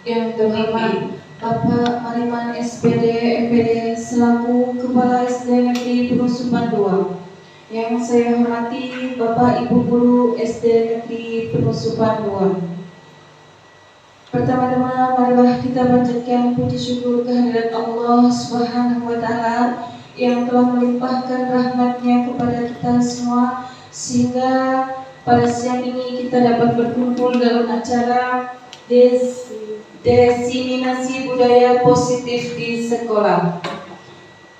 Yang terhormat Bapak Mariman SPD MPD selaku Kepala SD Negeri Penusukan 2. Yang saya hormati Bapak Ibu Guru SD Negeri Penusukan 2. Pertama-tama marilah kita panjatkan puji syukur kehadirat Allah Subhanahu wa Ta'ala yang telah melimpahkan rahmat-Nya kepada kita semua, sehingga pada siang ini kita dapat berkumpul dalam acara diseminasi budaya positif di sekolah.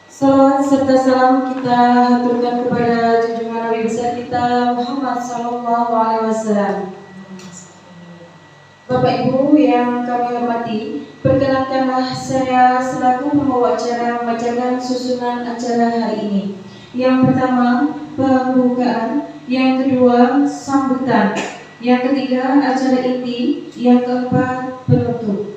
Salawat serta salam kita haturkan kepada junjungan Nabi besar kita Muhammad SAW. Bapak Ibu yang kami hormati, perkenankanlah saya selaku pembawa acara membacakan susunan acara hari ini. Yang pertama, pembukaan. Yang kedua, sambutan. Yang ketiga, acara inti. Yang keempat, penutup.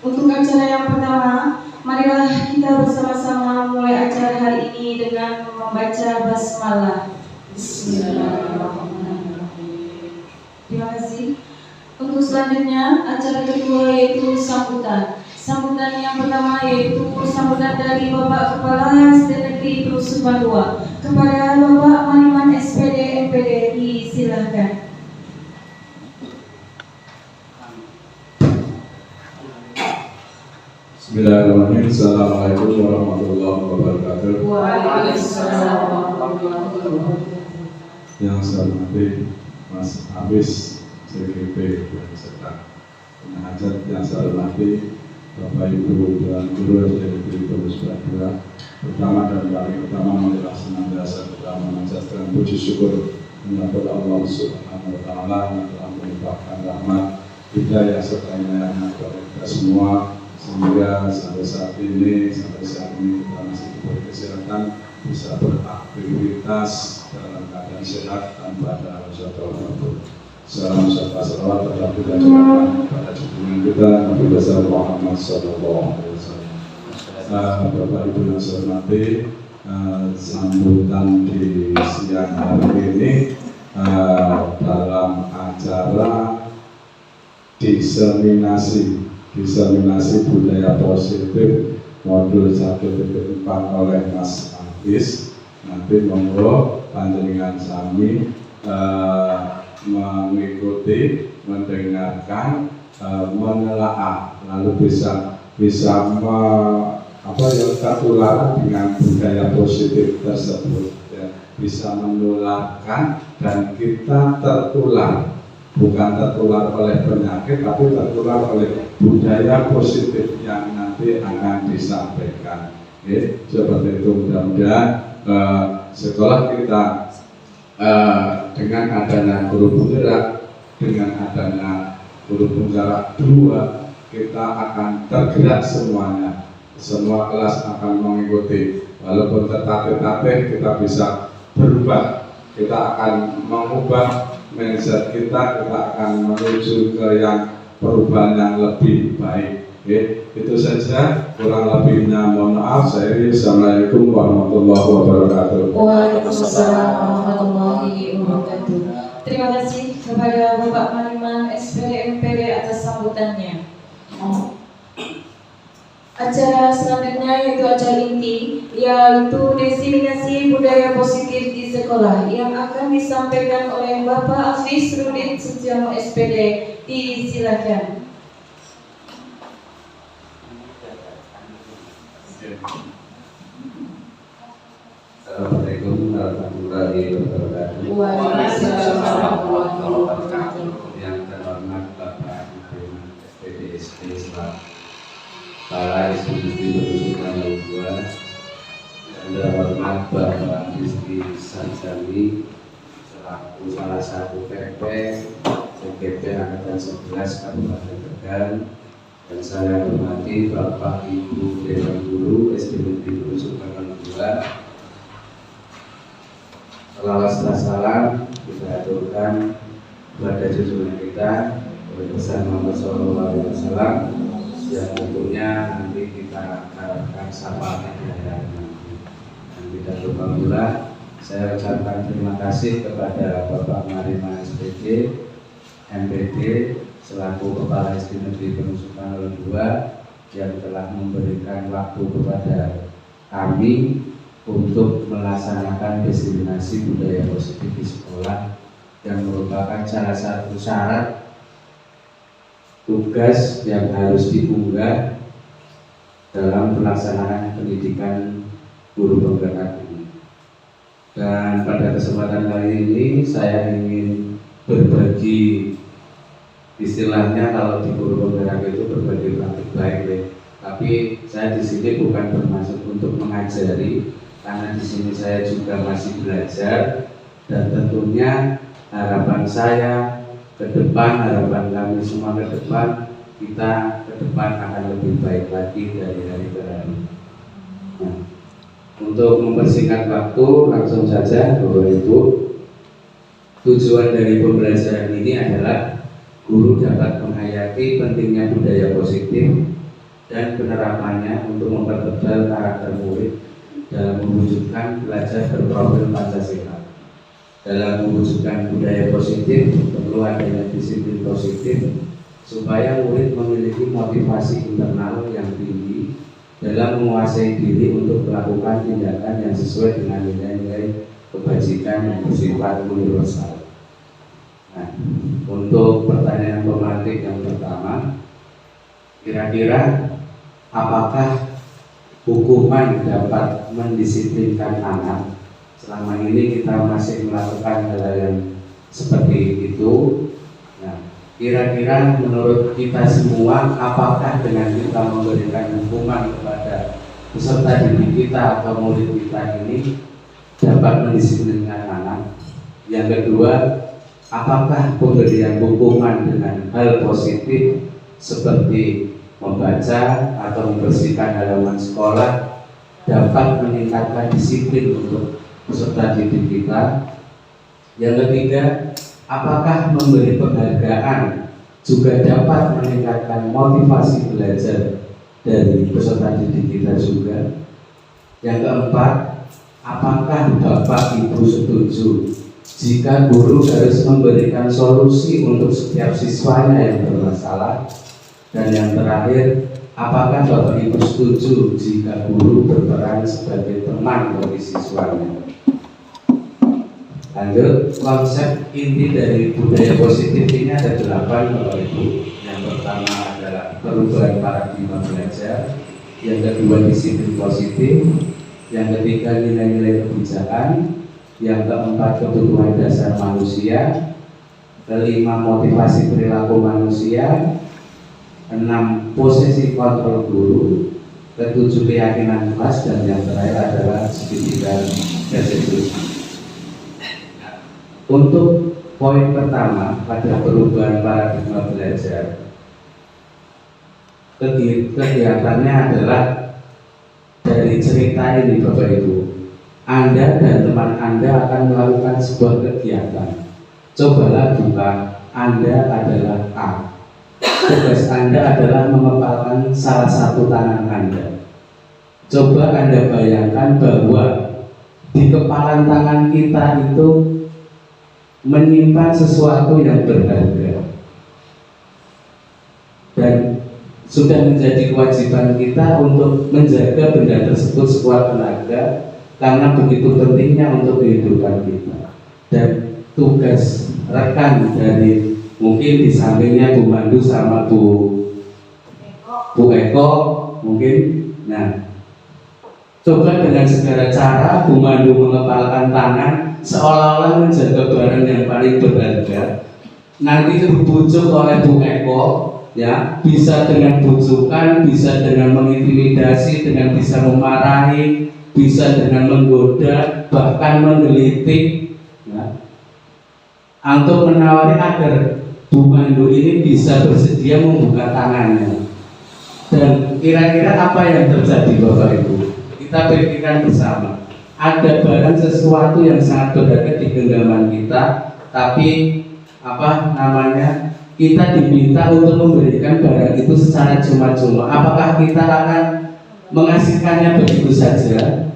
Untuk acara yang pertama, marilah kita bersama-sama mulai acara hari ini dengan membaca basmalah. Bismillahirrahmanirrahim. Terima kasih. Untuk selanjutnya, acara kedua yaitu sambutan. Sambutan yang pertama yaitu sambutan dari Bapak Kepala SD Negeri Penusukan 2 kepada Bapak Mariman SPD MPD. Silakan. Bismillahirrahmanirrahim. Assalamualaikum warahmatullahi wabarakatuh. Waalaikumsalam warahmatullahi wabarakatuh. Yang saya hormati Mas Abis CGP beserta pengajar, yang saya hormati Bapak Ibu dan Guru SD Negeri Penusukan 2. Pertama dan paling utama marilah senantiasa kita memanjatkan puji syukur kepada Allah Subhanahu wa Ta'ala yang telah melimpahkan rahmat, hidayah serta inayahnya kepada kita semua, sehingga sampai saat ini kita masih diberi kesehatan, bisa beraktivitas dalam keadaan sehat tanpa ada masalah apapun. Salam serta salawat terhadap kita pada junjungan kita Nabi besar Muhammad Sallallahu Alaihi Wasallam. Bapak Ibu yang saya hormati, sambutan di siang hari ini dalam acara diseminasi budaya positif modul 1.4 oleh Mas Abis. Nanti monggo panjenengan sami mengikuti, mendengarkan, menelaah, lalu bisa tertular dengan budaya positif tersebut, ya, bisa menularkan dan kita tertular, bukan tertular oleh penyakit, tapi tertular oleh budaya positif yang nanti akan disampaikan. Oke, seperti itu. Mudah-mudahan sekolah kita dengan adanya guru penggerak, dengan adanya guru penggerak 2, kita akan tergerak semuanya. Semua kelas akan mengikuti, walaupun tertatih-tatih kita bisa berubah. Kita akan mengubah mindset kita akan menuju ke yang perubahan yang lebih baik. Oke, itu saja, kurang lebihnya mohon maaf. Assalamualaikum warahmatullahi wabarakatuh. Waalaikumsalam warahmatullahi wabarakatuh. Terima kasih kepada Bapak Mariman SPD MPD atas sambutannya. Acara selanjutnya yaitu acara inti, yaitu diseminasi budaya positif di sekolah yang akan disampaikan oleh Bapak Hafiz Rudin Sutiono SPD. Disilakan. Assalamualaikum warahmatullahi wabarakatuh. Waalaikumsalam warahmatullahi wabarakatuh. Yang terhormat Bapak Ibu SPD selaku Kepala Institusi Penusukan 2, yang terhormat Bapak Rizky Sarjani selaku salah satu PP CGP Angkatan 11 Kabupaten Tegal, dan saya hormati Bapak Ibu Dewan Guru SD Negeri Penusukan 2. Salawat serta salam kita aturkan kepada junjungan kita Nabi besar Muhammad SAW, yang tentunya nanti kita harapkan syafaatnya di akhirat nanti. Dan tidak lupa pula saya ucapkan terima kasih kepada Bapak Mariman SPD MPD selaku Kepala SD Negeri Penusukan 2 yang telah memberikan waktu kepada kami untuk melaksanakan destinasi budaya positif di sekolah yang merupakan salah satu syarat tugas yang harus diunggah dalam pelaksanaan pendidikan guru penggerak ini. Dan pada kesempatan kali ini saya ingin berbagi, istilahnya kalau di guru penggerak itu berbagi praktik baik deh. Tapi saya di sini bukan bermaksud untuk mengajari, karena di sini saya juga masih belajar, dan tentunya harapan saya ke depan, harapan kami semua ke depan, kita ke depan akan lebih baik lagi dari hari ke hari. Nah, untuk mempersingkat waktu, langsung saja Bapak Ibu, tujuan dari pembelajaran ini adalah guru dapat menghayati pentingnya budaya positif dan penerapannya untuk mempertebal karakter murid dalam mewujudkan belajar berprofil Pancasila. Dalam mewujudkan budaya positif perlu adanya disiplin positif supaya murid memiliki motivasi internal yang tinggi dalam menguasai diri untuk melakukan tindakan yang sesuai dengan nilai-nilai kebajikan yang bersifat universal. Nah, untuk pertanyaan pemantik yang pertama, kira-kira apakah hukuman dapat mendisiplinkan anak? Selama ini kita masih melakukan hal yang seperti itu. Nah, kira-kira menurut kita semua, apakah dengan kita memberikan hukuman kepada peserta didik kita atau murid kita ini dapat mendisiplinkan anak? Yang kedua, apakah pemberian hukuman dengan hal positif seperti membaca atau membersihkan halaman sekolah dapat meningkatkan disiplin untuk peserta didik kita? Yang ketiga, apakah memberi penghargaan juga dapat meningkatkan motivasi belajar dari peserta didik kita juga? Yang keempat, apakah Bapak Ibu setuju jika guru harus memberikan solusi untuk setiap siswanya yang bermasalah? Dan yang terakhir, apakah Bapak Ibu setuju jika guru berperan sebagai teman bagi siswanya? Lanjut, konsep inti dari budaya positif ini ada 8 Bapak Ibu. Yang pertama adalah perubahan paradigma belajar, yang kedua disiplin positif, yang ketiga nilai-nilai kebijakan, yang keempat kebutuhan dasar manusia, kelima motivasi perilaku manusia, 6 posisi kontrol guru, ketujuh keyakinan kelas, dan yang terakhir adalah segitiga restitusi. Untuk poin pertama pada perubahan paradigma belajar, kegiatannya adalah dari cerita ini Bapak Ibu. Anda dan teman Anda akan melakukan sebuah kegiatan. Cobalah buka, Anda adalah A. Tugas Anda adalah mengepalkan salah satu tangan Anda. Coba Anda bayangkan bahwa di kepalan tangan kita itu menyimpan sesuatu yang berharga, dan sudah menjadi kewajiban kita untuk menjaga benda tersebut sekuat tenaga, karena begitu pentingnya untuk kehidupan kita. Dan tugas rekan dari mungkin di sampingnya Bu Mandu sama Bu Eko mungkin, nah coba dengan segala cara Bu Mandu mengepalkan tangan seolah-olah menjaga barang yang paling berharga. Nanti dibujuk oleh Bu Eko, ya, bisa dengan bujukan, bisa dengan mengintimidasi, dengan bisa memarahi, bisa dengan menggoda, bahkan menggelitik, ya, untuk menawari agar Bu Mandu ini bisa bersedia membuka tangannya. Dan kira-kira apa yang terjadi Bapak Ibu? Kita pikirkan bersama. Ada barang sesuatu yang sangat berharga di genggaman kita, tapi kita diminta untuk memberikan barang itu secara cuma-cuma. Apakah kita akan mengasihkannya begitu saja?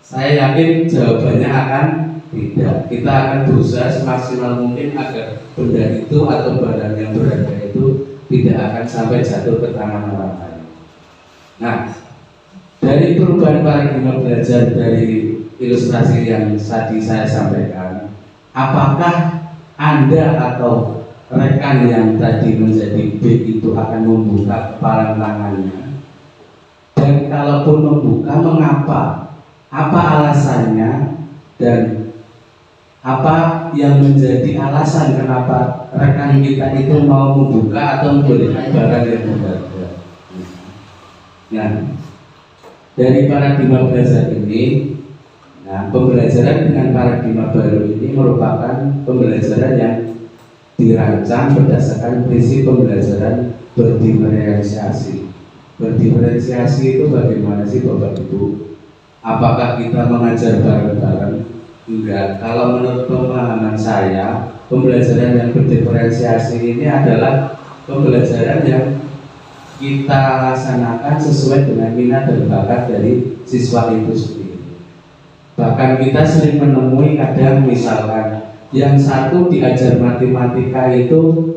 Saya yakin jawabannya akan Tidak, kita akan berusaha semaksimal mungkin agar benda itu atau barang yang berharga itu tidak akan sampai jatuh ke tangan orang lain. Nah, dari perubahan paradigma belajar dari ilustrasi yang tadi saya sampaikan, apakah Anda atau rekan yang tadi menjadi B itu akan membuka kepalan tangannya? Dan kalaupun membuka, mengapa? Apa alasannya? Dan apa yang menjadi alasan kenapa rekan kita itu mau membuka atau memberikan barang yang berharga? Nah, dari paradigma belajar ini, nah, pembelajaran dengan paradigma baru ini merupakan pembelajaran yang dirancang berdasarkan prinsip pembelajaran berdiferensiasi. Berdiferensiasi itu bagaimana sih Bapak Ibu? Apakah kita mengajar bareng-bareng? Enggak. Kalau menurut pemahaman saya, pembelajaran yang berdiferensiasi ini adalah pembelajaran yang kita laksanakan sesuai dengan minat dan bakat dari siswa itu sendiri. Bahkan kita sering menemui kadang misalkan yang satu diajar matematika itu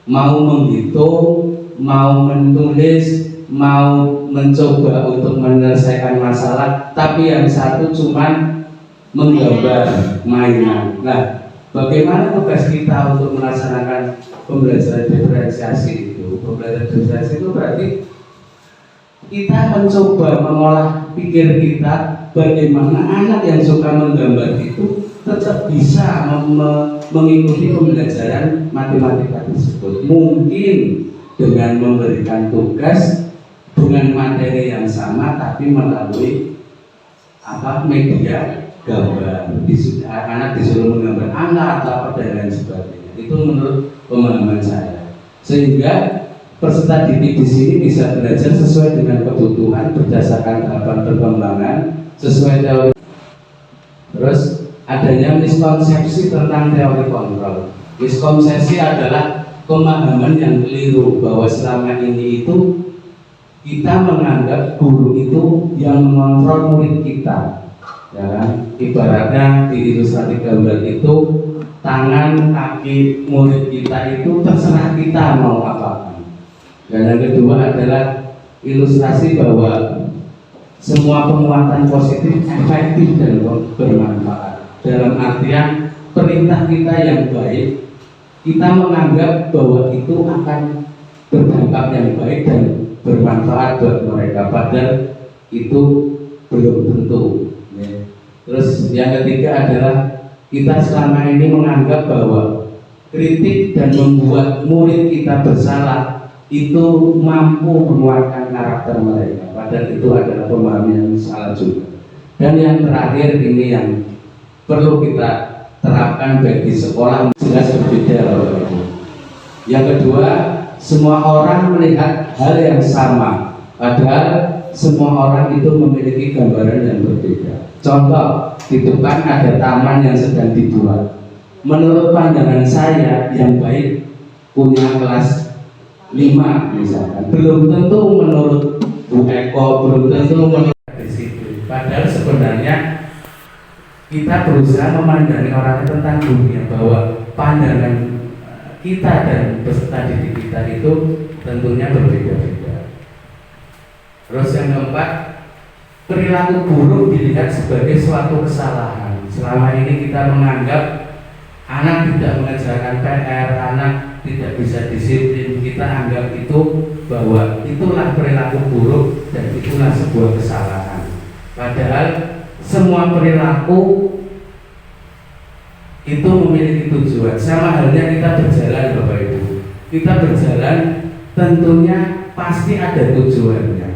mau menghitung, mau menulis, mau mencoba untuk menyelesaikan masalah, tapi yang satu cuman menggambar mainan. Nah, bagaimana tugas kita untuk melaksanakan pembelajaran diferensiasi itu? Pembelajaran diferensiasi itu berarti kita mencoba mengolah pikir kita bagaimana anak yang suka menggambar itu tetap bisa mengikuti pembelajaran matematika tersebut. Mungkin dengan memberikan tugas dengan materi yang sama tapi melalui media gambar. Anak disuruh menggambar angka atau apa dan lain sebagainya. Itu menurut pemahaman saya. Sehingga peserta didik di sini bisa belajar sesuai dengan kebutuhan berdasarkan tahapan perkembangan sesuai teori. Terus adanya miskonsepsi tentang teori kontrol. Miskonsepsi adalah pemahaman yang keliru bahwa selama ini itu kita menganggap guru itu yang mengontrol murid kita, ya kan? Ibaratnya di ilustrasi gambar itu tangan kaki murid kita itu terserah kita mau apa. Dan yang kedua adalah ilustrasi bahwa semua penguatan positif efektif dan bermanfaat. Dalam artian perintah kita yang baik, kita menganggap bahwa itu akan berdampak yang baik dan bermanfaat buat mereka, padahal itu belum tentu. Terus yang ketiga adalah kita selama ini menganggap bahwa kritik dan membuat murid kita bersalah itu mampu menguatkan karakter mereka, padahal itu adalah pemahaman yang salah juga. Dan yang terakhir ini yang perlu kita terapkan bagi sekolah jelas berbeda Bapak Ibu. Yang kedua, semua orang melihat hal yang sama, padahal semua orang itu memiliki gambaran yang berbeda. Contoh, di depan ada taman yang sedang dibuat. Menurut pandangan saya yang baik punya kelas 5 misalkan, belum tentu menurut Bu Eko, belum tentu menurut disiplin. Padahal sebenarnya kita berusaha memandangi orang tentang dunia bahwa pandangan kita dan peserta didik kita itu tentunya berbeda-beda. Terus yang keempat, perilaku buruk dilihat sebagai suatu kesalahan. Selama ini kita menganggap anak tidak mengerjakan PR, anak tidak bisa disiplin, kita anggap itu bahwa itulah perilaku buruk dan itulah sebuah kesalahan. Padahal semua perilaku itu memiliki tujuan. Sama halnya kita berjalan Bapak Ibu. Kita berjalan tentunya pasti ada tujuannya.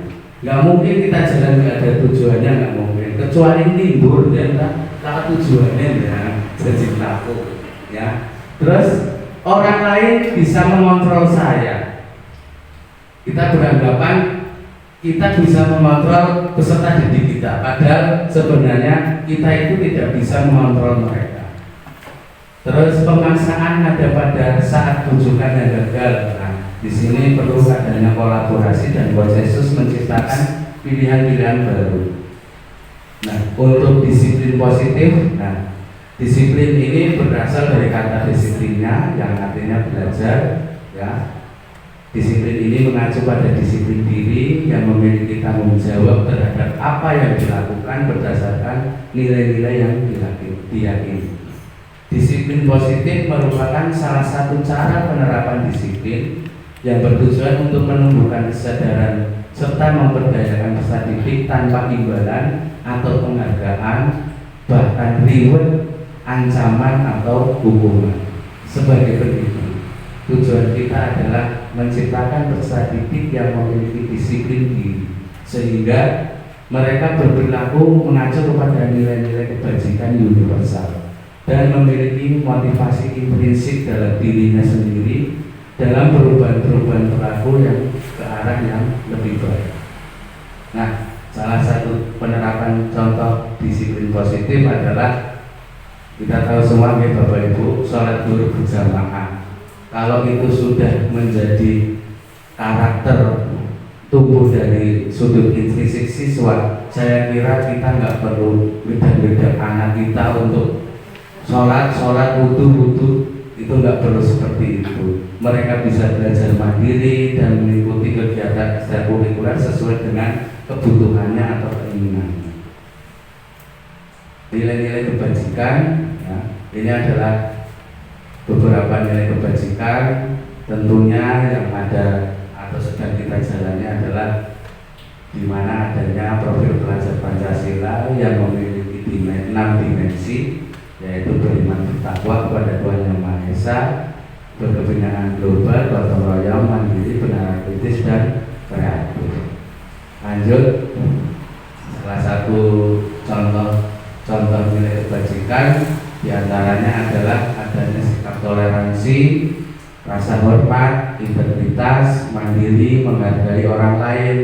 Gak mungkin kita jalan gak ada tujuannya, gak mungkin. Kecuali libur dan tak tujuannya ya jadi takut ya. Terus orang lain bisa mengontrol saya. Kita beranggapan kita bisa mengontrol peserta didik kita, padahal sebenarnya kita itu tidak bisa mengontrol mereka. Terus pemaksaan ada pada saat kunjungan yang gagal. Nah, di sini perlu adanya kolaborasi dan konsensus menciptakan pilihan-pilihan baru. Nah, untuk disiplin positif, nah Disiplin ini berasal dari kata disiplinnya yang artinya belajar, ya. Disiplin ini mengacu pada disiplin diri yang memiliki tanggung jawab terhadap apa yang dilakukan berdasarkan nilai-nilai yang diyakini. Disiplin positif merupakan salah satu cara penerapan disiplin yang bertujuan untuk menumbuhkan kesadaran serta memperdayakan peserta didik tanpa imbalan atau penghargaan, bahkan reward, ancaman atau hukuman. Sebagai pendidik, tujuan kita adalah menciptakan peserta didik yang memiliki disiplin diri, sehingga mereka berperilaku mengacu kepada nilai-nilai kebajikan universal dan memiliki motivasi intrinsik dalam dirinya sendiri dalam perubahan-perubahan perilaku yang ke arah yang lebih baik. Nah, salah satu penerapan contoh disiplin positif adalah kita tahu semua ya Bapak Ibu, sholat zuhur berjamaah. Kalau itu sudah menjadi karakter tumbuh dari sudut intrinsik siswa, saya kira kita nggak perlu beda-beda anak kita untuk sholat wudu itu nggak perlu seperti itu. Mereka bisa belajar mandiri dan mengikuti kegiatan ekstrakurikuler sesuai dengan kebutuhannya atau keinginannya. Nilai-nilai kebajikan, ya, ini adalah beberapa nilai kebajikan. Tentunya yang ada atau sedang kita jalani adalah di mana adanya profil pelajar Pancasila yang memiliki 6 dimensi, yaitu beriman bertakwa kepada Tuhan Yang Maha Esa, berkebenangan global, gotong royong, mandiri, benar kritis dan kreatif. Lanjut, salah satu contoh nilai kebajikan diantaranya adalah adanya sikap toleransi, rasa hormat, integritas, mandiri, menghargai orang lain,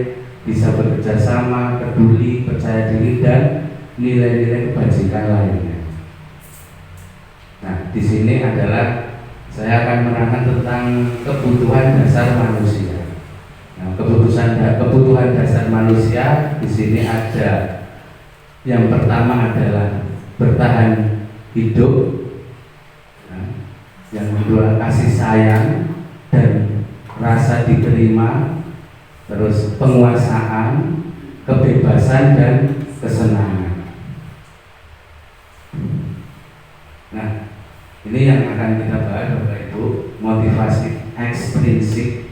bisa bekerja sama, peduli, percaya diri, dan nilai-nilai kebajikan lainnya. Nah, di sini adalah saya akan menerangkan tentang kebutuhan dasar manusia. Nah, kebutuhan dasar manusia di sini ada. Yang pertama adalah bertahan hidup. Nah, yang kedua kasih sayang dan rasa diterima, terus penguasaan, kebebasan dan kesenangan. Nah, ini yang akan kita bahas Bapak Ibu, motivasi ekstrinsik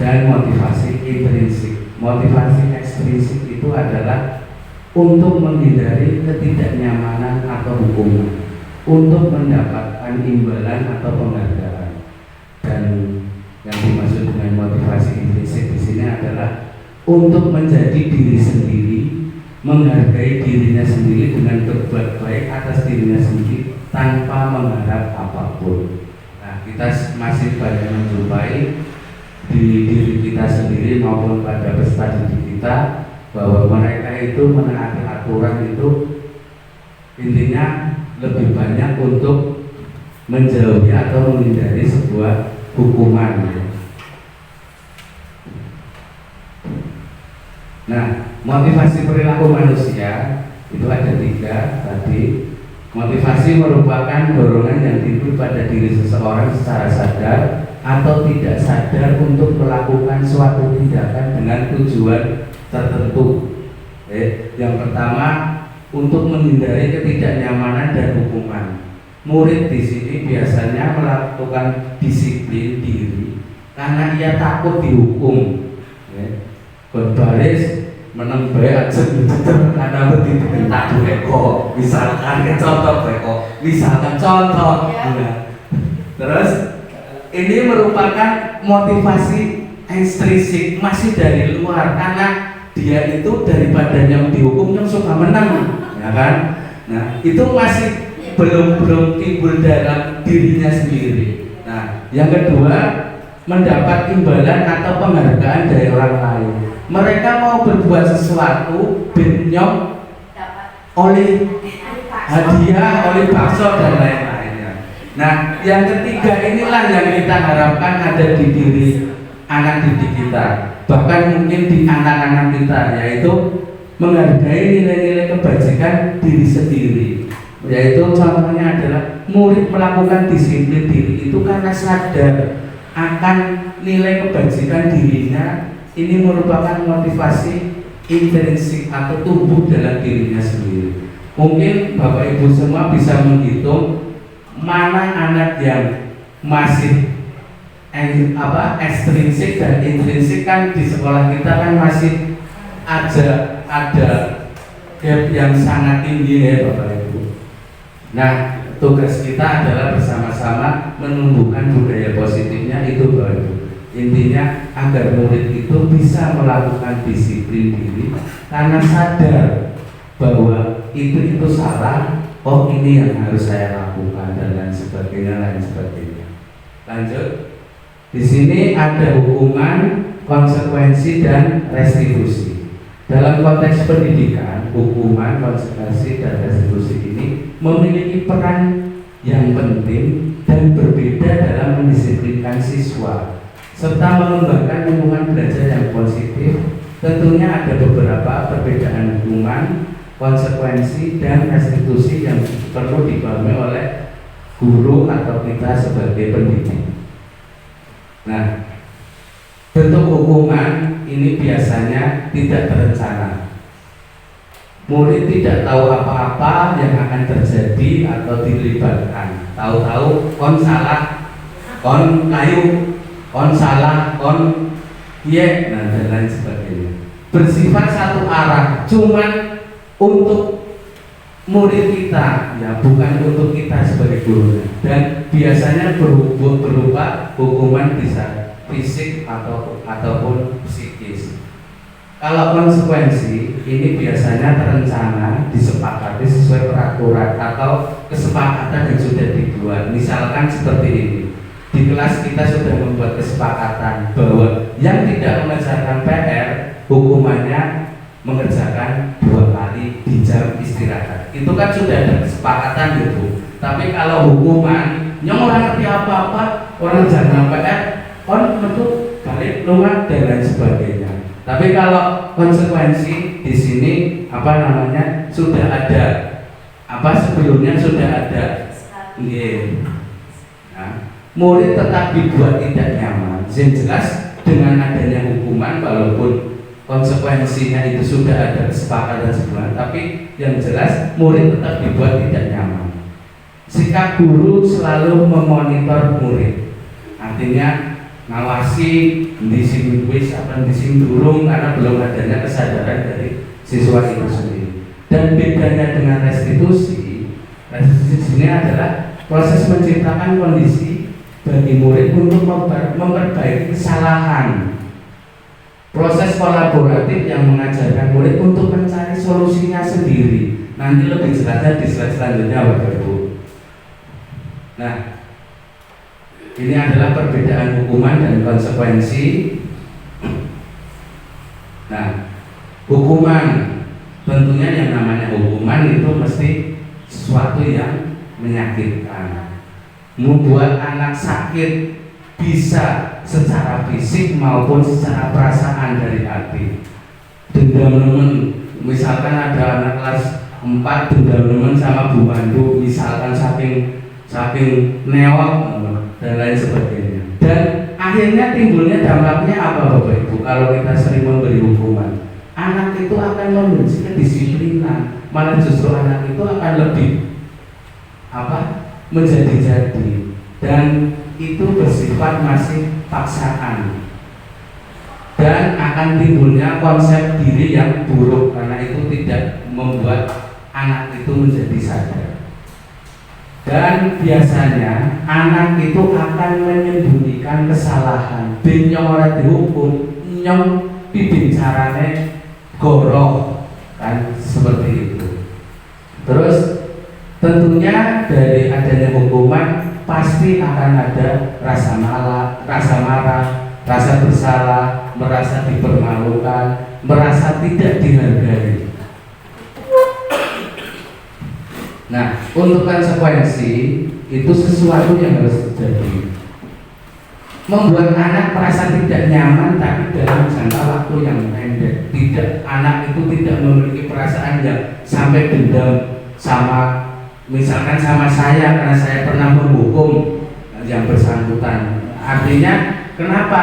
dan motivasi intrinsik. Motivasi ekstrinsik itu adalah untuk menghindari ketidaknyamanan atau hukuman, untuk mendapatkan imbalan atau penghargaan. Dan yang dimaksud dengan motivasi intrinsik di sini adalah untuk menjadi diri sendiri, menghargai dirinya sendiri dengan berbuat baik atas dirinya sendiri tanpa mengharap apapun. Nah, kita masih banyak menjumpai di diri kita sendiri maupun pada peserta didik kita bahwa mereka itu menaati aturan itu intinya lebih banyak untuk menjauhi atau menghindari sebuah hukuman. Nah, motivasi perilaku manusia itu ada 3 tadi. Motivasi merupakan dorongan yang timbul pada diri seseorang secara sadar atau tidak sadar untuk melakukan suatu tindakan dengan tujuan tertentu. Yang pertama, untuk menghindari ketidaknyamanan dan hukuman. Murid di sini biasanya melakukan disiplin diri karena ia takut dihukum. Berbaris menembak karena begitu tak beko. Misalkan contoh. Terus ini merupakan motivasi ekstrinsik, masih dari luar, karena dia itu daripada yang dihukum yang suka menang, ya kan? Nah, itu masih belum timbul dalam dirinya sendiri. Nah, yang kedua, mendapat imbalan atau penghargaan dari orang lain. Mereka mau berbuat sesuatu, benyok oleh hadiah, oleh bakso dan lain-lainnya. Nah, yang ketiga inilah yang kita harapkan ada di diri anak didik kita, bahkan mungkin di anak-anak kita, yaitu menghargai nilai-nilai kebajikan diri sendiri, Yaitu contohnya adalah murid melakukan disiplin diri itu karena sadar akan nilai kebajikan dirinya. Ini merupakan motivasi intrinsik atau tumbuh dalam dirinya sendiri. Mungkin Bapak Ibu semua bisa menghitung mana anak yang masih ekstrinsik dan intrinsik. Kan di sekolah kita kan masih ada gap yang sangat tinggi ya Bapak Ibu. Nah, tugas kita adalah bersama-sama menumbuhkan budaya positifnya itu Bapak Ibu. Intinya agar murid itu bisa melakukan disiplin diri karena sadar bahwa itu salah, oh ini yang harus saya lakukan dan lain sebagainya. Lanjut. Di sini ada hukuman, konsekuensi dan restitusi. Dalam konteks pendidikan, hukuman, konsekuensi dan restitusi ini memiliki peran yang penting dan berbeda dalam mendisiplinkan siswa serta mengembangkan lingkungan belajar yang positif. Tentunya ada beberapa perbedaan hukuman, konsekuensi dan restitusi yang perlu dipahami oleh guru atau kita sebagai pendidik. Nah, bentuk hukuman ini biasanya tidak terencana. Murid tidak tahu apa-apa yang akan terjadi atau dilibatkan. Tahu-tahu kon salah, kon layu, kon salah, kon iya, dan lain sebagainya. Bersifat satu arah, cuman untuk murid kita, ya bukan untuk kita sebagai guru. Dan biasanya berupa hukuman bisa fisik ataupun psikis. Kalau konsekuensi ini biasanya terencana, disepakati sesuai peraturan atau kesepakatan yang sudah dibuat. Misalkan seperti ini, di kelas kita sudah membuat kesepakatan bahwa yang tidak mengerjakan PR hukumannya mengerjakan 2 kali di jam istirahat. Itu kan sudah ada kesepakatan gitu. Tapi kalau hukuman yang orang ngerti apa-apa, orang jangan PR, on metu balik rumah dan lain sebagainya. Tapi kalau konsekuensi di sini sudah ada sebelumnya sudah ada. Nah, murid tetap dibuat tidak nyaman. Yang jelas dengan adanya hukuman walaupun konsekuensinya itu sudah ada kesepakatan sebelumnya, tapi yang jelas murid tetap dibuat tidak nyaman. Sikap guru selalu memonitor murid, artinya ngawasi dising wis apa dising durung karena belum adanya kesadaran dari siswa itu sendiri. Dan bedanya dengan restitusi ini adalah proses menciptakan kondisi bagi murid untuk memperbaiki kesalahan. Proses kolaboratif yang mengajarkan murid untuk mencari solusinya sendiri. Nanti lebih jelasnya di slide selanjutnya Bapak Ibu. Nah, ini adalah perbedaan hukuman dan konsekuensi. Nah, hukuman tentunya yang namanya hukuman itu mesti sesuatu yang menyakitkan, membuat anak sakit bisa secara fisik maupun secara perasaan dari hati. Dendam nemen, misalkan ada anak kelas 4 dendam nemen sama Bu Mandu, misalkan saking neok dan lain sebagainya. Dan akhirnya timbulnya dampaknya apa Bapak Ibu? Kalau kita sering memberi hukuman, anak itu akan membenci kedisiplinan, malah justru anak itu akan lebih menjadi-jadi, dan itu bersifat masih paksaan, dan akan timbulnya konsep diri yang buruk karena itu tidak membuat anak itu menjadi sadar. Dan biasanya anak itu akan menyembunyikan kesalahan. Bin nyong ora dihukum, nyong pipin carane goroh, kan seperti itu. Terus tentunya dari adanya hukuman pasti akan ada rasa marah, rasa bersalah, merasa dipermalukan, merasa tidak dihargai. Nah, untuk konsekuensi itu sesuatu yang harus terjadi. Membuat anak merasa tidak nyaman tapi dalam jangka waktu yang pendek. Anak itu tidak memiliki perasaan yang sampai dendam sama misalkan sama saya karena saya pernah menghukum yang bersangkutan. Artinya kenapa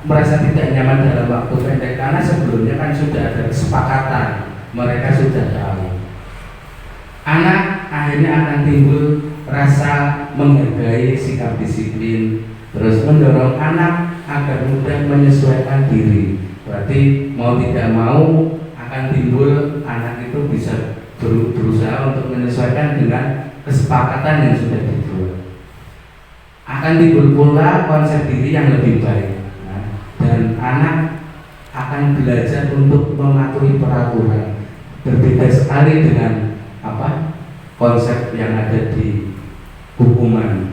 merasa tidak nyaman dalam waktu pendek? Karena sebelumnya kan sudah ada kesepakatan, mereka sudah tahu. Anak akhirnya akan timbul rasa menghargai sikap disiplin, terus mendorong anak agar mudah menyesuaikan diri. Berarti mau tidak mau akan timbul anak itu bisa berusaha untuk menyesuaikan dengan kesepakatan yang sudah dibuat. Akan timbul pula konsep diri yang lebih baik. Dan anak akan belajar untuk mematuhi peraturan. Berbeda sekali dengan konsep yang ada di hukuman.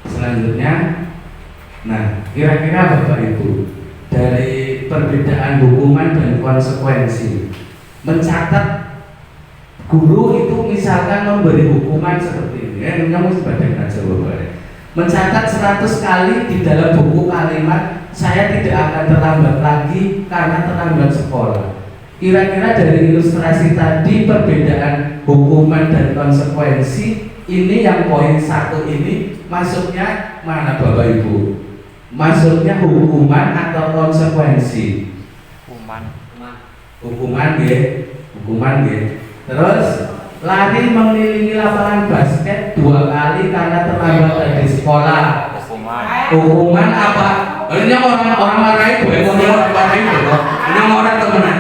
Selanjutnya, nah kira-kira Bapak Ibu dari perbedaan hukuman dan konsekuensi, mencatat guru itu misalkan memberi hukuman seperti ini, kamu sebagai aja Bapak, mencatat 100 kali di dalam buku kalimat saya tidak akan terlambat lagi karena terlambat sekolah. Kira-kira dari ilustrasi tadi perbedaan hukuman dan konsekuensi ini yang poin 1 ini masuknya mana Bapak Ibu? Masuknya hukuman atau konsekuensi? Hukuman ya. Terus lari mengelilingi lapangan basket 2 kali karena terlambat dari sekolah. Hukuman apa? Ini orang marah itu, orang marah itu. Ini orang temenan.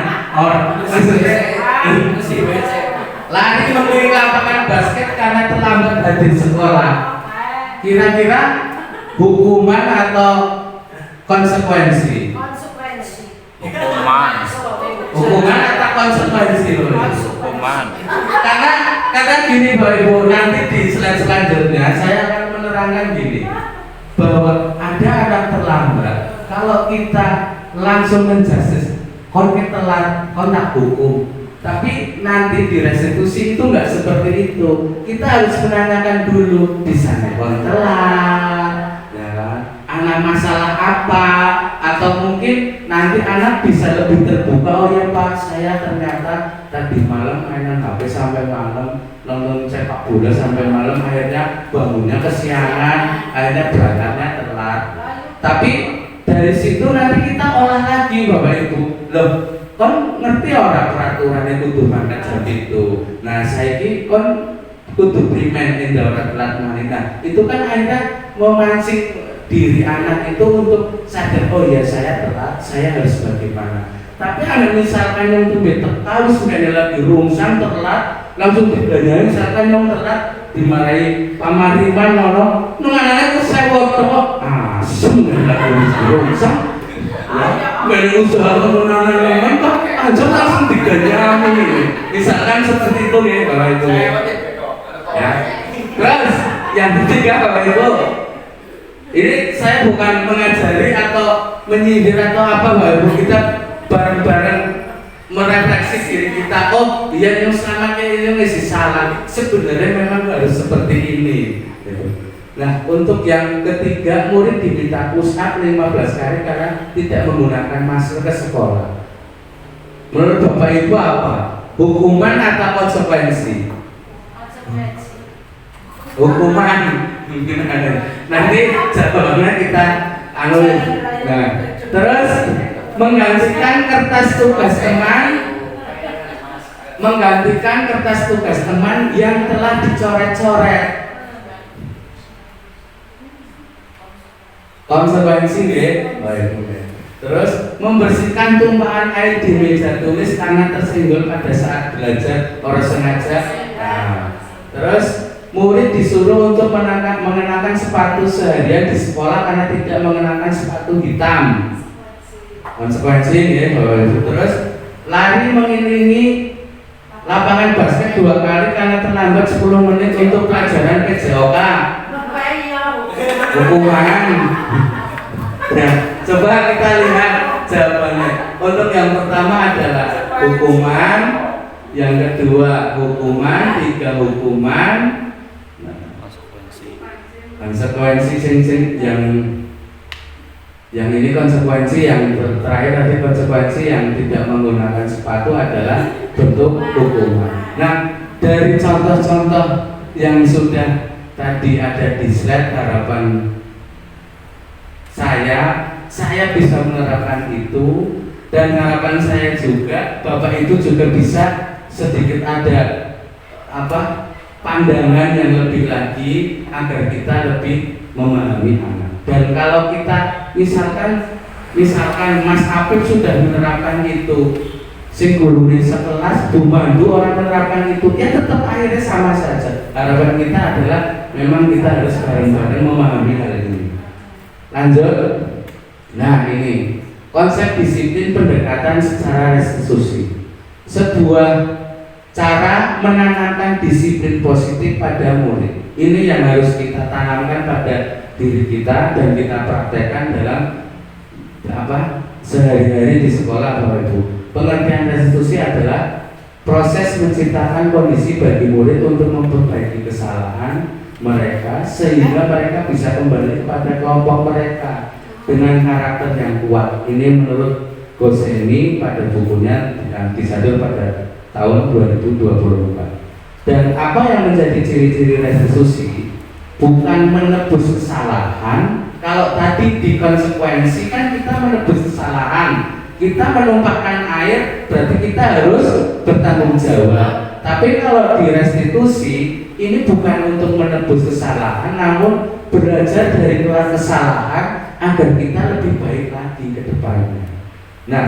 Lari mengelilingi lapangan basket karena terlambat dari sekolah. Kira-kira hukuman atau konsekuensi? Hukuman atau konsekuensi? Hukuman. Karena gini Bapak Ibu, nanti di slide selanjutnya saya akan menerangkan gini, bahwa ada anak terlambat, kalau kita langsung menjustice, kon telat, kon tak hukum. Tapi nanti di restitusi itu nggak seperti itu. Kita harus menanyakan dulu, di sana kon telat, ya kan? Anak masalah apa? Atau mungkin nanti anak bisa lebih terbuka. Oh ya Pak, saya ternyata tadi malam mainan HP sampai malam, nonton sepak bola sampai malam, akhirnya bangunnya kesiangan, akhirnya berangkatnya telat. Tapi dari situ nanti kita olah lagi Bapak Ibu. Loh, kon ngerti orang peraturan itu kudu mangkat jam itu. Nah, saiki kon kudu primen indra telat manita. Itu kan akhirnya memancing diri anak itu untuk sadar, oh ya saya telat, saya harus bagaimana. Tapi ada misalkan yang tuh betek tahu sebenarnya lagi rungsang telat, langsung diganyai misalkan yang telat dimarahi pamariman nono nunganane ku sewa kok sebenarnya lagi rungsang. Beli usaha menanam kok aja langsung diganyai. Misalkan seperti itu ya Bapak Ibu. Ya. Terus yang ketiga Bapak Ibu, ini saya bukan mengajari atau menyindir atau apa Bapak Ibu, kita bareng-bareng merefleksi diri kita. Oh, dia yang selama ini masih salah. Sebenarnya memang harus seperti ini. Nah, untuk yang ketiga, murid diminta push up 15 kali karena tidak menggunakan masker ke sekolah. Menurut Bapak Ibu apa? Hukuman atau konsekuensi? Hukuman. Mungkin ada. Nanti jawabannya kita Nah, terus menggantikan kertas tugas teman yang telah dicoret-coret. Konsekuensi ya. Terus membersihkan tumpahan air di meja tulis karena tersenggol pada saat belajar orang sengaja. Nah, terus murid disuruh untuk mengenakan sepatu seharian di sekolah karena tidak mengenakan sepatu hitam. Konsekuensi ya Bapak Ibu. Terus lari mengelilingi lapangan basket 2 kali karena terlambat 10 menit untuk pelajaran PJOK. Hukuman. Nah, coba kita lihat jawabannya. Untuk yang pertama adalah hukuman, yang kedua hukuman, 3 hukuman. Konsekuensi yang ini konsekuensi, yang terakhir tadi konsekuensi yang tidak menggunakan sepatu adalah bentuk hukuman. Nah, dari contoh-contoh yang sudah tadi ada di slide, harapan saya bisa menerapkan itu, dan harapan saya juga Bapak itu juga bisa sedikit ada pandangan yang lebih lagi agar kita lebih memahami anak. Dan kalau kita misalkan Mas Apip sudah menerapkan itu, si guru di sekelas Bu Mandu orang menerapkan itu, ya tetap akhirnya sama saja. Harapan kita adalah memang kita harus bareng-bareng memahami hal ini. Lanjut. Nah, ini konsep disiplin pendekatan secara restitusi, sebuah cara menanamkan disiplin positif pada murid. Ini yang harus kita tanamkan pada diri kita dan kita praktekkan dalam sehari-hari di sekolah, Bapak Ibu. Pengertian restitusi adalah proses menciptakan kondisi bagi murid untuk memperbaiki kesalahan mereka sehingga mereka bisa kembali kepada kelompok mereka dengan karakter yang kuat. Ini menurut Goseni pada bukunya yang disadur pada tahun 2024. Dan apa yang menjadi ciri-ciri restitusi? Bukan menebus kesalahan. Kalau tadi di konsekuensi kan kita menebus kesalahan, kita menumpahkan air, berarti kita harus bertanggung jawab. Tapi kalau di restitusi ini bukan untuk menebus kesalahan, namun belajar dari kesalahan agar kita lebih baik lagi ke depannya. Nah,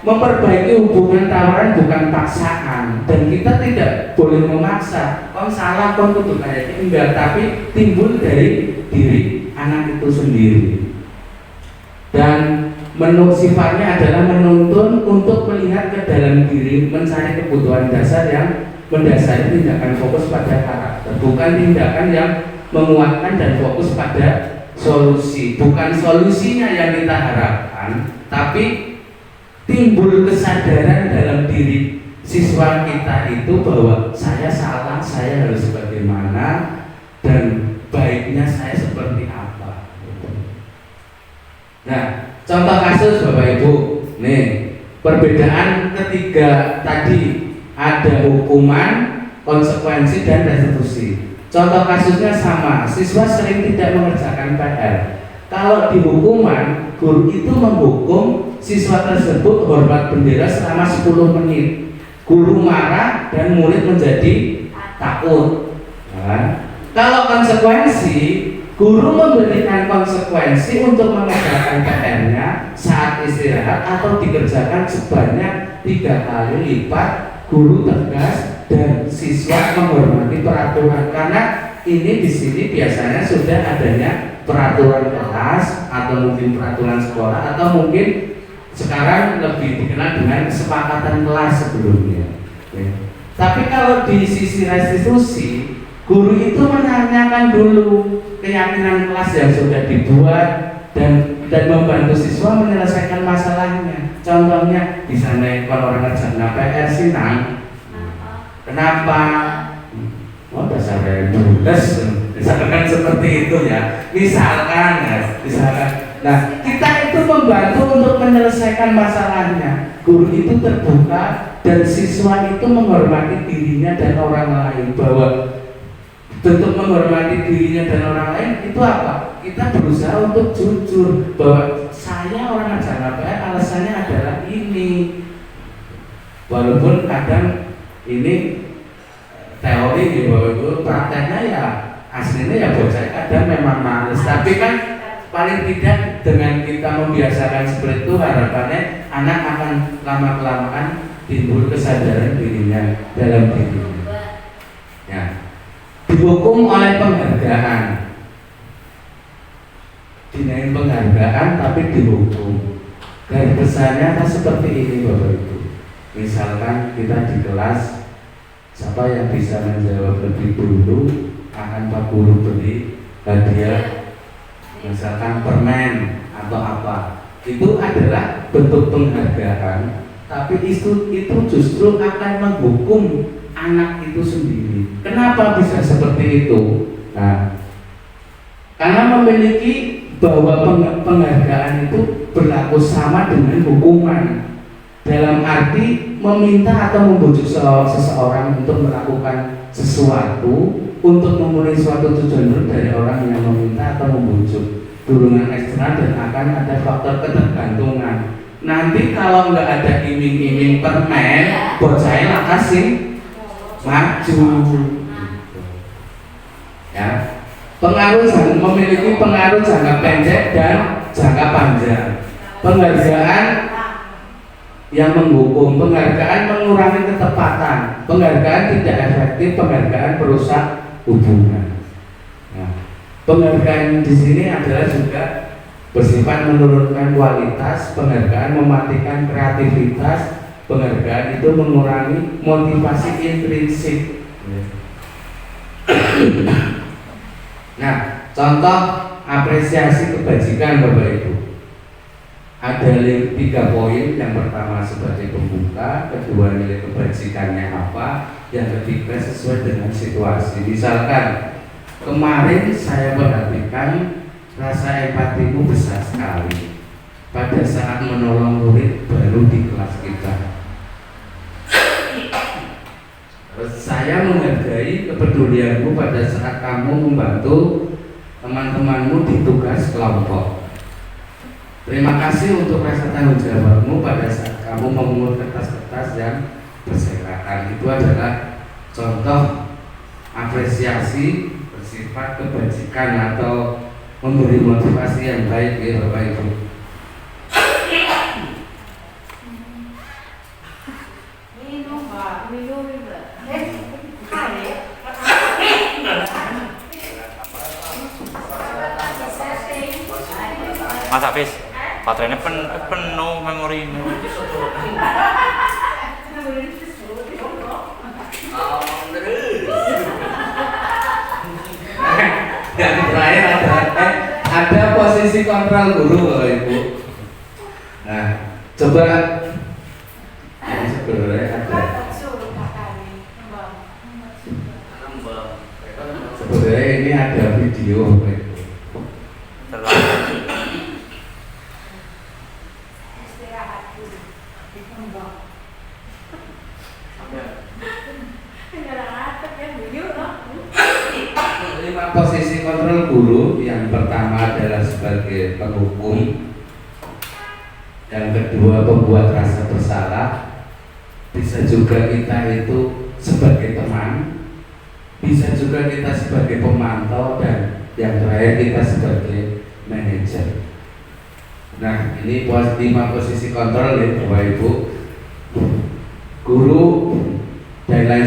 memperbaiki hubungan tawaran bukan paksaan, dan kita tidak boleh memaksa. Kon salah, kon kudu kayak ini, enggak, tapi timbul dari diri anak itu sendiri. Dan sifatnya adalah menuntun untuk melihat ke dalam diri, mencari kebutuhan dasar yang mendasari tindakan fokus pada karakter, bukan tindakan yang menguatkan dan fokus pada solusi. Bukan solusinya yang kita harapkan, tapi timbul kesadaran dalam diri siswa kita itu bahwa saya salah, saya harus bagaimana, dan baiknya saya seperti apa. Nah, contoh kasus Bapak Ibu, nih perbedaan ketiga tadi ada hukuman, konsekuensi, dan restitusi. Contoh kasusnya sama, siswa sering tidak mengerjakan PR. Kalau di hukuman, guru itu menghukum siswa tersebut hormat bendera selama 10 menit. Guru marah dan murid menjadi takut. Nah, kalau konsekuensi, guru memberikan konsekuensi untuk mengerjakan PR-nya saat istirahat atau dikerjakan sebanyak 3 kali lipat. Guru tegas dan siswa menghormati peraturan, karena ini di sini biasanya sudah adanya peraturan kelas atau mungkin peraturan sekolah atau mungkin sekarang lebih dikenal dengan kesepakatan kelas sebelumnya. Tapi kalau di sisi restitusi, guru itu menanyakan dulu keyakinan kelas yang sudah dibuat dan membantu siswa menyelesaikan masalahnya. Contohnya di sana kalau orang kerja PR sih kenapa? Oh dasar budes, misalkan seperti itu ya. Misalkan. Nah, kita itu membantu untuk menyelesaikan masalahnya. Guru itu terbuka dan siswa itu menghormati dirinya dan orang lain. Bahwa bentuk menghormati dirinya dan orang lain itu apa? Kita berusaha untuk jujur bahwa saya orang ajar PR alasannya adalah ini. Walaupun kadang ini teori di bawah itu, prakteknya ya aslinya ya bocah kadang memang males. Tapi kan paling tidak dengan kita membiasakan seperti itu, harapannya anak akan lama-kelamaan timbul kesadaran dirinya dalam dirinya. Ya. Dihukum oleh penghargaan, dinaik penghargaan tapi dihukum. Dan besarnya kan seperti ini Bapak Ibu. Misalkan kita di kelas, siapa yang bisa menjawab lebih dulu akan Pak Guru beri hadiah, misalkan permen atau apa. Itu adalah bentuk penghargaan, tapi itu justru akan menghukum anak itu sendiri. Kenapa bisa seperti itu? Nah, karena memiliki bahwa penghargaan itu berlaku sama dengan hukuman. dalam arti meminta atau membujuk seseorang untuk melakukan sesuatu, untuk memenuhi suatu tujuan dari orang yang meminta atau membujuk. Dorongan eksternal dan akan ada faktor ketergantungan. Nanti kalau nggak ada iming-iming permen, bocahnya lah kasih maju. Ya, memiliki pengaruh jangka pendek dan jangka panjang. Penghargaan yang menghukum, penghargaan mengurangi ketepatan, penghargaan tidak efektif, penghargaan perusak hubungan. Nah, penghargaan di sini adalah juga bersifat menurunkan kualitas, penghargaan mematikan kreativitas, penghargaan itu mengurangi motivasi intrinsik. Nah, contoh apresiasi kebajikan Bapak Ibu. Ada 3 poin. Yang pertama sebagai pembuka, kedua nilai kebajikannya apa, yang ketiga sesuai dengan situasi. Misalkan kemarin saya perhatikan rasa empatimu besar sekali pada saat menolong murid baru di kelas kita. Terus saya menghargai kepedulianmu pada saat kamu membantu teman-temanmu di tugas kelompok. Terima kasih untuk rasa tanggung jawabmu pada saat kamu memungut kertas-kertas yang berserakan. Itu adalah contoh apresiasi bersifat kebajikan atau memberi motivasi yang baik ya Bapak Ibu. Mas Hafiz, baterainya penuh memorinya. Yang terakhir ada posisi kontrol guru Bapak Ibu. Nah, coba ini sebenarnya ada. Sebenarnya ini ada video Bapak Ibu. Posisi kontrol guru yang pertama adalah sebagai penghukum, yang kedua pembuat rasa bersalah, bisa juga kita itu sebagai teman, bisa juga kita sebagai pemantau, dan yang terakhir kita sebagai manajer. Nah, ini 5 posisi kontrol ya Bapak Ibu. Guru dan lain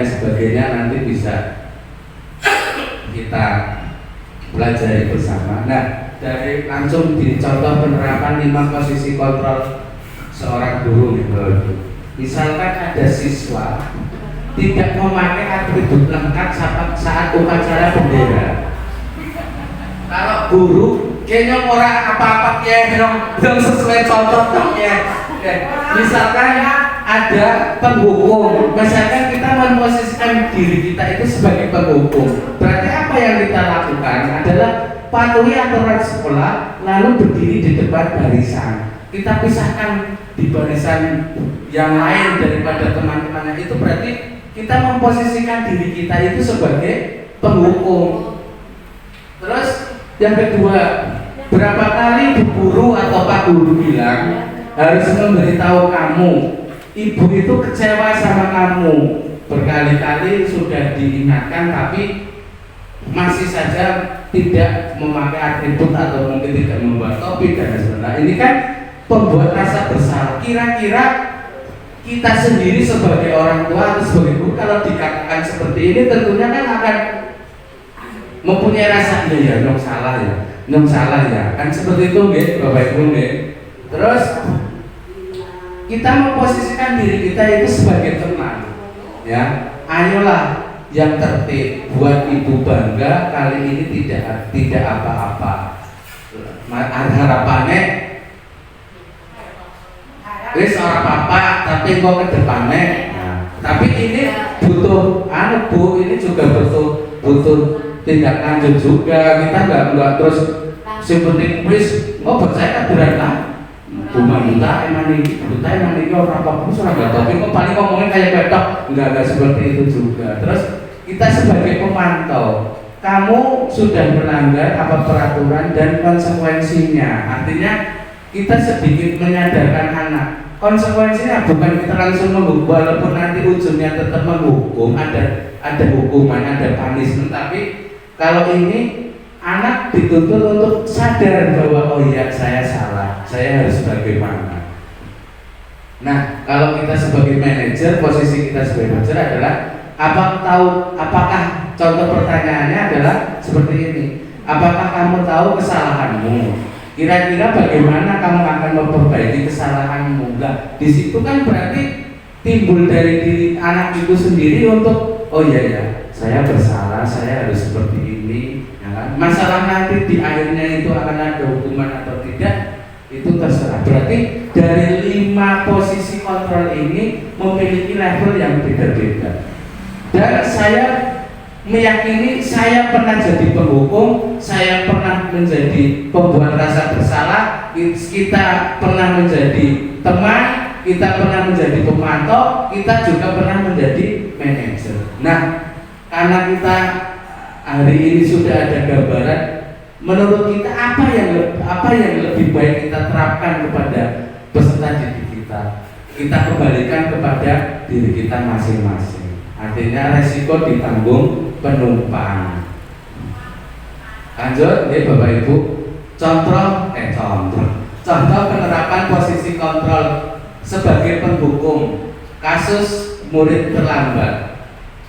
sebagainya nanti bisa kita pelajari bersama. Nah, dari langsung dicontoh penerapan 5 posisi kontrol seorang guru gitu. Misalkan ada siswa tidak memakai atribut lengkap saat upacara bendera. Kalau guru kayaknya orang apa-apa ya dong sesuai contoh dong ya. Misalkan ada penghukum, misalkan kita memposisikan diri kita itu sebagai penghukum, berarti apa yang kita lakukan adalah patuhi aturan sekolah, lalu berdiri di depan barisan. Kita pisahkan di barisan yang lain daripada teman-temannya, itu berarti kita memposisikan diri kita itu sebagai penghukum. Terus yang kedua, berapa kali Bu Guru atau Pak Guru bilang harus memberitahu kamu, ibu itu kecewa sama kamu. Berkali-kali sudah diingatkan tapi masih saja tidak memakai atribut atau mungkin tidak membuat topi dan sebagainya. Ini kan pembuat rasa bersalah. Kira-kira kita sendiri sebagai orang tua atau sebagai guru kalau dikatakan seperti ini tentunya kan akan mempunyai rasa ya nyong salah ya kan seperti itu nggih Bapak Ibu nggih. Terus kita memposisikan diri kita itu sebagai teman ya, ayolah yang tertib, buat ibu bangga kali ini tidak apa-apa. Harapannya wis ora apa-apa tapi kok ke depannya. Nah, tapi ini butuh Bu, ini juga butuh tindak lanjut juga. Kita enggak terus seperti wis bocah kaduran lah. Bukan buta emang ini orang apa-apa surah tapi kok paling ngomongnya kayak petok. Enggak seperti itu juga. Terus kita sebagai pemantau, kamu sudah melanggar apa peraturan dan konsekuensinya. Artinya kita sedikit menyadarkan anak. Konsekuensinya bukan kita langsung menghukum, walaupun nanti ujungnya tetap menghukum, ada hukuman, ada punishment, tapi kalau ini anak dituntut untuk sadar bahwa oh iya saya salah, saya harus bagaimana. Nah, kalau kita sebagai manajer, posisi kita sebagai manajer adalah apakah contoh pertanyaannya adalah seperti ini. Apakah kamu tahu kesalahanmu? Kira-kira bagaimana kamu akan memperbaiki kesalahanmu? Nah, di situ kan berarti timbul dari diri anak itu sendiri untuk oh iya saya bersalah, saya harus seperti ini. Masalah nanti di akhirnya itu akan ada hukuman atau tidak itu terserah. Berarti dari 5 posisi kontrol ini memiliki level yang beda-beda. Dan saya meyakini saya pernah jadi penghukum, saya pernah menjadi pembuat rasa bersalah, kita pernah menjadi teman, kita pernah menjadi pemantau, kita juga pernah menjadi manajer. Nah, karena kita hari ini sudah ada gambaran, menurut kita apa yang lebih baik kita terapkan kepada peserta didik kita? Kita kembalikan kepada diri kita masing-masing. Artinya resiko ditanggung penumpang. Lanjut, ya Bapak Ibu. Contoh penerapan posisi kontrol sebagai penghukum kasus murid terlambat.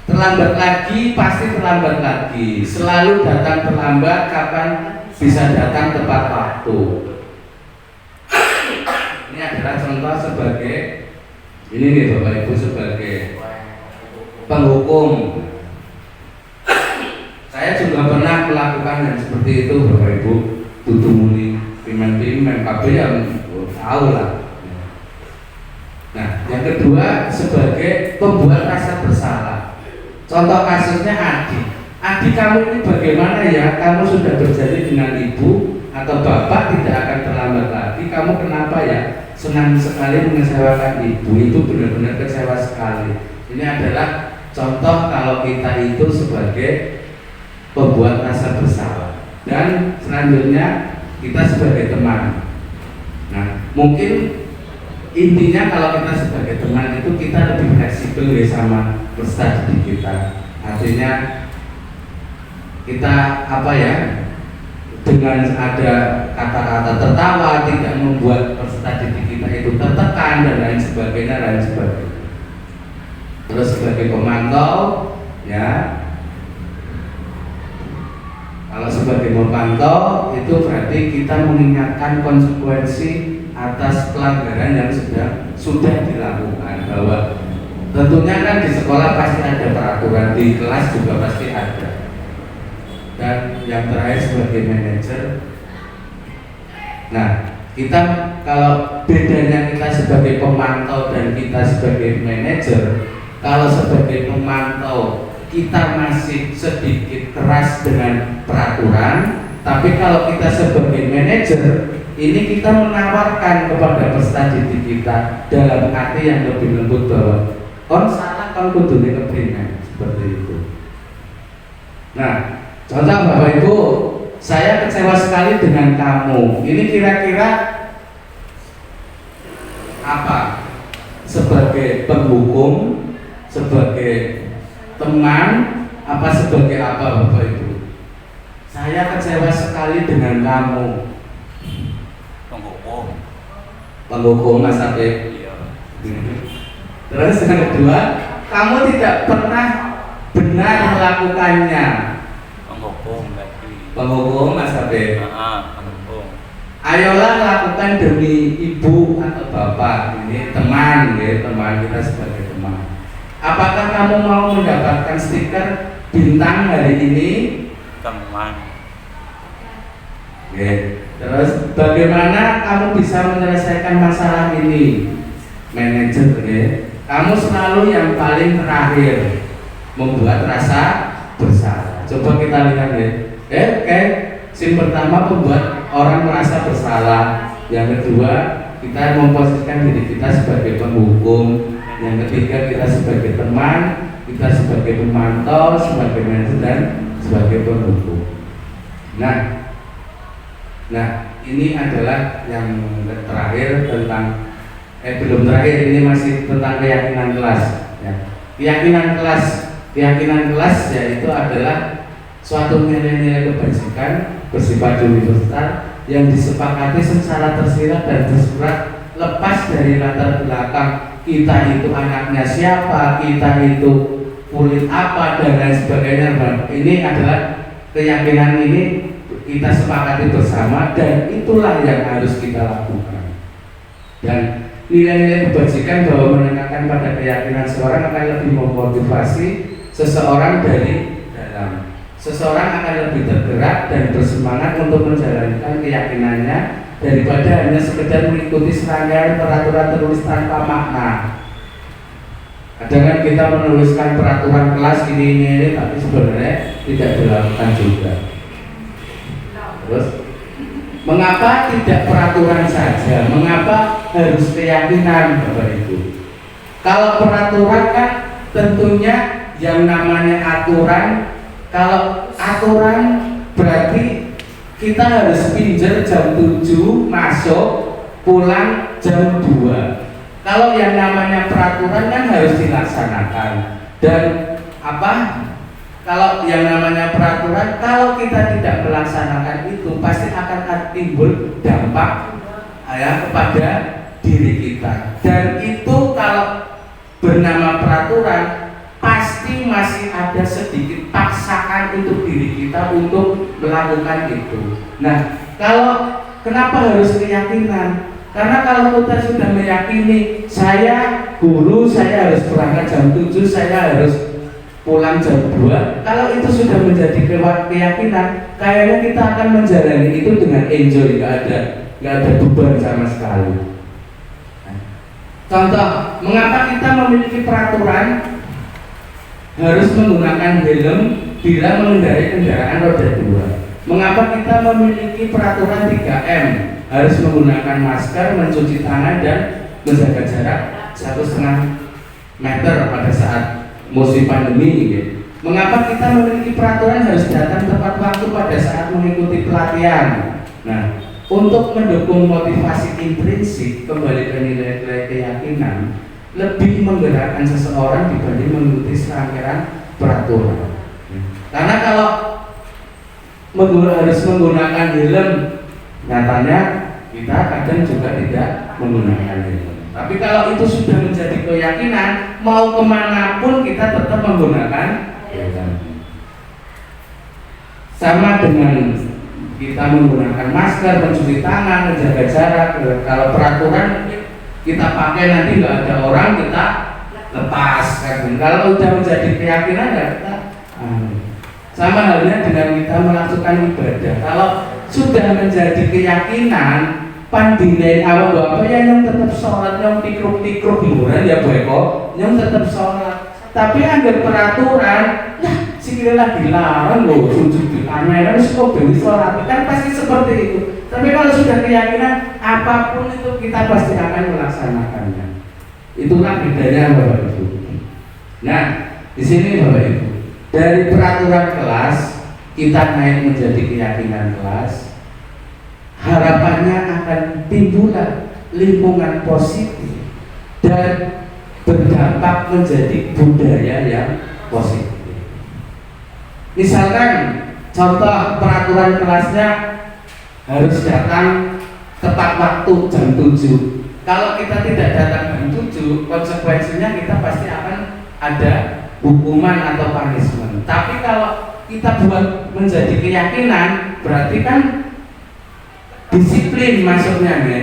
Terlambat lagi, pasti terlambat lagi. Selalu datang terlambat, kapan bisa datang tepat waktu. Ini adalah contoh sebagai ini nih Bapak Ibu sebagai penghukum. Saya juga pernah melakukan yang seperti itu Bapak Ibu. Tutu muni, pimen kabeh yang tahu lah. Nah, yang kedua sebagai pembuat rasa bersalah. Contoh kasusnya Adi kamu ini bagaimana ya? Kamu sudah berjanji dengan ibu atau bapak tidak akan terlambat lagi. Kamu kenapa ya? Senang sekali mengecewakan ibu. Itu benar-benar kecewa sekali. Ini adalah contoh kalau kita itu sebagai pembuat rasa bersalah. Dan selanjutnya kita sebagai teman. Nah, mungkin intinya kalau kita sebagai teman itu kita lebih fleksibel ya sama peserta didik kita. Artinya kita dengan ada kata-kata tertawa tidak membuat peserta didik kita itu tertekan dan lain sebagainya. Terus sebagai pemantau ya, kalau sebagai pemantau itu berarti kita mengingatkan konsekuensi atas pelanggaran yang sudah dilakukan, bahwa tentunya kan di sekolah pasti ada peraturan, di kelas juga pasti ada. Dan yang terakhir sebagai manajer, nah kita kalau bedanya kita sebagai pemantau dan kita sebagai manajer, kalau sebagai pemantau kita masih sedikit keras dengan peraturan, tapi kalau kita sebagai manajer ini kita menawarkan kepada peserta didik kita dalam arti yang lebih lembut bahwa kon salah kon kudune keprimen seperti itu. Nah, contoh Bapak Ibu, saya kecewa sekali dengan kamu. Ini kira-kira apa? Sebagai penghukum, sebagai teman, apa sebagai apa Bapak Ibu? Saya kecewa sekali dengan kamu. Penghukum Mas Habib. Iya. Terus yang kedua, kamu tidak pernah benar melakukannya. Penghukum lagi. Penghukum Mas Habib. Penghukum. Ayolah lakukan demi ibu atau bapak. Ini teman, ya, teman kita sebagai teman. Apakah kamu mau mendapatkan stiker bintang hari ini? Teman. Oke. Terus bagaimana kamu bisa menyelesaikan masalah ini? Manajer, ya. Kamu selalu yang paling terakhir membuat rasa bersalah. Coba kita lihat ya. Oke. Yang pertama membuat orang merasa bersalah. Yang kedua kita memposisikan diri kita sebagai penghukum, yang ketiga kita sebagai teman, kita sebagai pemantau, sebagai manajer dan sebagai penghukum. Nah, ini adalah yang terakhir tentang belum terakhir, ini masih tentang keyakinan kelas. Ya. Keyakinan kelas yaitu adalah suatu nilai-nilai kebajikan bersifat universal yang disepakati secara tersirat dan tersurat, lepas dari latar belakang kita itu anaknya siapa, kita itu kulit apa dan lain sebagainya. Ini adalah keyakinan ini kita sepakati bersama dan itulah yang harus kita lakukan. Dan nilai-nilai kebajikan bahwa menekankan pada keyakinan seorang akan lebih memotivasi seseorang dari dalam. Seseorang akan lebih tergerak dan bersemangat untuk menjalankan keyakinannya daripada hanya sekedar mengikuti serangkaian peraturan tertulis tanpa makna. Kadang kan kita menuliskan peraturan kelas ini, tapi sebenarnya tidak dilakukan juga. Terus, mengapa tidak peraturan saja? Mengapa harus keyakinan, Bapak Ibu? Kalau peraturan kan tentunya yang namanya aturan. Kalau aturan berarti kita harus pinjam jam 7, masuk, pulang jam 2. Kalau yang namanya peraturan kan harus dilaksanakan. Dan kalau yang namanya peraturan, kalau kita tidak melaksanakan itu pasti akan timbul dampak kepada diri kita. Dan itu kalau bernama peraturan pasti masih ada sedikit paksaan untuk diri kita untuk melakukan itu. Nah, kenapa harus keyakinan? Karena kalau kita sudah meyakini, saya guru, saya harus berangkat jam 7, saya harus pulang jam 2. Kalau itu sudah menjadi keyakinan, kayaknya kita akan menjalani itu dengan enjoy, nggak ada beban sama sekali. Contoh, mengapa kita memiliki peraturan harus menggunakan helm bila mengendarai kendaraan roda 2? Mengapa kita memiliki peraturan 3M harus menggunakan masker, mencuci tangan dan menjaga jarak 1,5 meter pada saat musim pandemi? Mengapa kita memiliki peraturan harus datang tepat waktu pada saat mengikuti pelatihan? Nah, untuk mendukung motivasi intrinsik, kembali ke nilai-nilai keyakinan, lebih menggerakkan seseorang dibanding mengikuti serangkaian peraturan. Karena kalau harus menggunakan helm, nyatanya kita kadang juga tidak menggunakan helm. Tapi kalau itu sudah menjadi keyakinan, mau kemanapun kita tetap menggunakan helm. Sama dengan kita menggunakan masker, mencuci tangan, menjaga jarak. Kalau peraturan kita pakai nanti nggak ada orang, kita lepas kan. Kalau sudah menjadi keyakinan ya kita sama halnya dengan kita melakukan ibadah. Kalau sudah menjadi keyakinan, pandinain awal bapak ya yang tetap sholat, yang tikruk hiburan ya beko, yang tetap sholat. Tapi ada peraturan, ya sikile lagi larang loh, sujud di kamera, kok dewi sholat kan pasti seperti itu. Tapi kalau sudah keyakinan, apapun itu kita pasti akan melaksanakannya. Itulah bedanya Bapak Ibu. Nah, di sini Bapak Ibu, dari peraturan kelas kita naik menjadi keyakinan kelas. Harapannya akan timbullah lingkungan positif dan berdampak menjadi budaya yang positif. Misalkan contoh peraturan kelasnya harus datang tepat waktu jam 7. Kalau kita tidak datang jam 7, konsekuensinya kita pasti akan ada hukuman atau punishment. Tapi kalau kita buat menjadi keyakinan, berarti kan disiplin masuknya ya.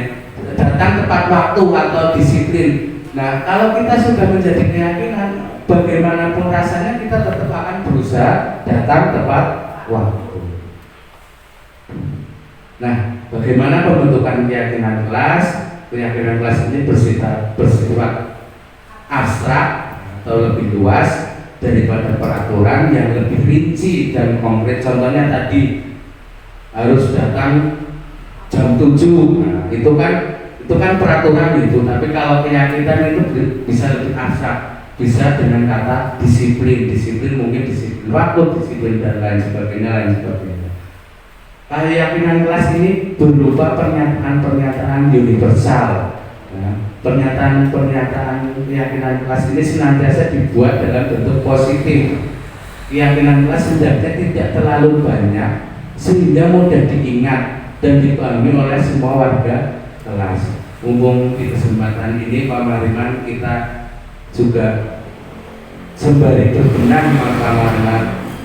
Datang tepat waktu atau disiplin. Nah, kalau kita sudah menjadi keyakinan, bagaimanapun rasanya kita tetap akan berusaha datang tepat waktu. Nah, bagaimana pembentukan keyakinan kelas? Keyakinan kelas ini bersifat abstrak atau lebih luas daripada peraturan yang lebih rinci dan konkret. Contohnya tadi harus datang jam 7. Nah, itu kan itu kan peraturan itu, tapi kalau keyakinan itu bisa lebih abstrak, bisa dengan kata disiplin mungkin disiplin waktu, disiplin dan lain sebagainya. Keyakinan kelas ini berupa pernyataan-pernyataan universal. Pernyataan-pernyataan keyakinan kelas ini senantiasa dibuat dalam bentuk positif. Keyakinan kelas hendaknya tidak terlalu banyak sehingga mudah diingat dan dipahami oleh semua warga kelas. Mumpung di kesempatan ini Pak Mariman kita juga sembari berkenan maka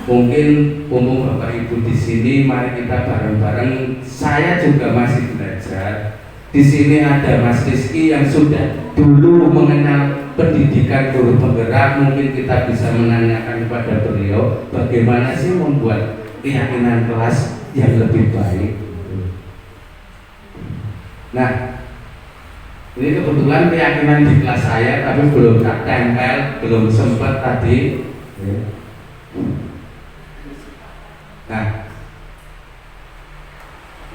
mungkin umum Bapak Ibu di sini mari kita bareng-bareng. Saya juga masih belajar. Di sini ada Mas Rizky yang sudah dulu mengenal pendidikan guru penggerak. Mungkin kita bisa menanyakan kepada beliau bagaimana sih membuat keyakinan kelas yang lebih baik. Nah, ini kebetulan keyakinan di kelas saya, tapi belum tak tempel, belum sempat tadi. Nah,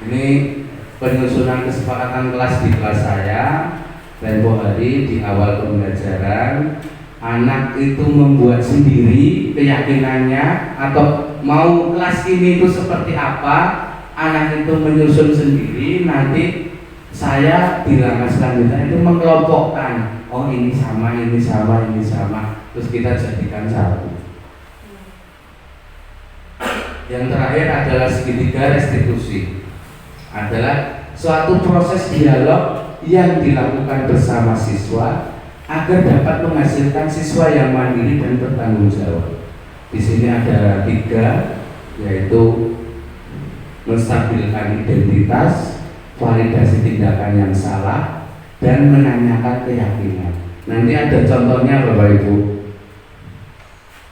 ini penyusunan kesepakatan kelas di kelas saya. Tempo hari di awal pembelajaran, anak itu membuat sendiri keyakinannya atau mau kelas ini itu seperti apa, anak itu menyusun sendiri. Nanti saya di langkah selanjutnya itu mengelompokkan, oh ini sama, terus kita jadikan satu. Yang terakhir adalah segitiga restitusi, adalah suatu proses dialog yang dilakukan bersama siswa agar dapat menghasilkan siswa yang mandiri dan bertanggung jawab. Di sini ada 3, yaitu menstabilkan identitas, validasi tindakan yang salah, dan menanyakan keyakinan. Nanti ada contohnya Bapak Ibu.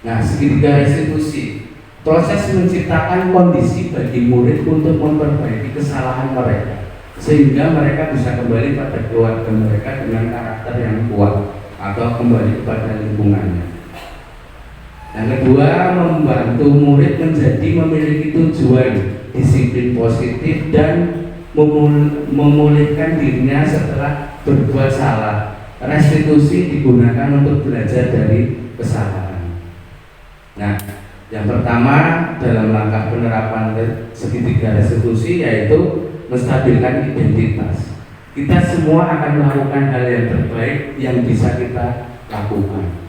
Nah, segitiga restitusi, proses menciptakan kondisi bagi murid untuk memperbaiki kesalahan mereka sehingga mereka bisa kembali pada keluarga mereka dengan karakter yang kuat atau kembali kepada lingkungannya. Yang kedua, membantu murid menjadi memiliki tujuan, disiplin positif, dan memulihkan dirinya setelah berbuat salah. Restitusi digunakan untuk belajar dari kesalahan. Nah, yang pertama dalam langkah penerapan segitiga restitusi yaitu menstabilkan identitas. Kita semua akan melakukan hal yang terbaik yang bisa kita lakukan.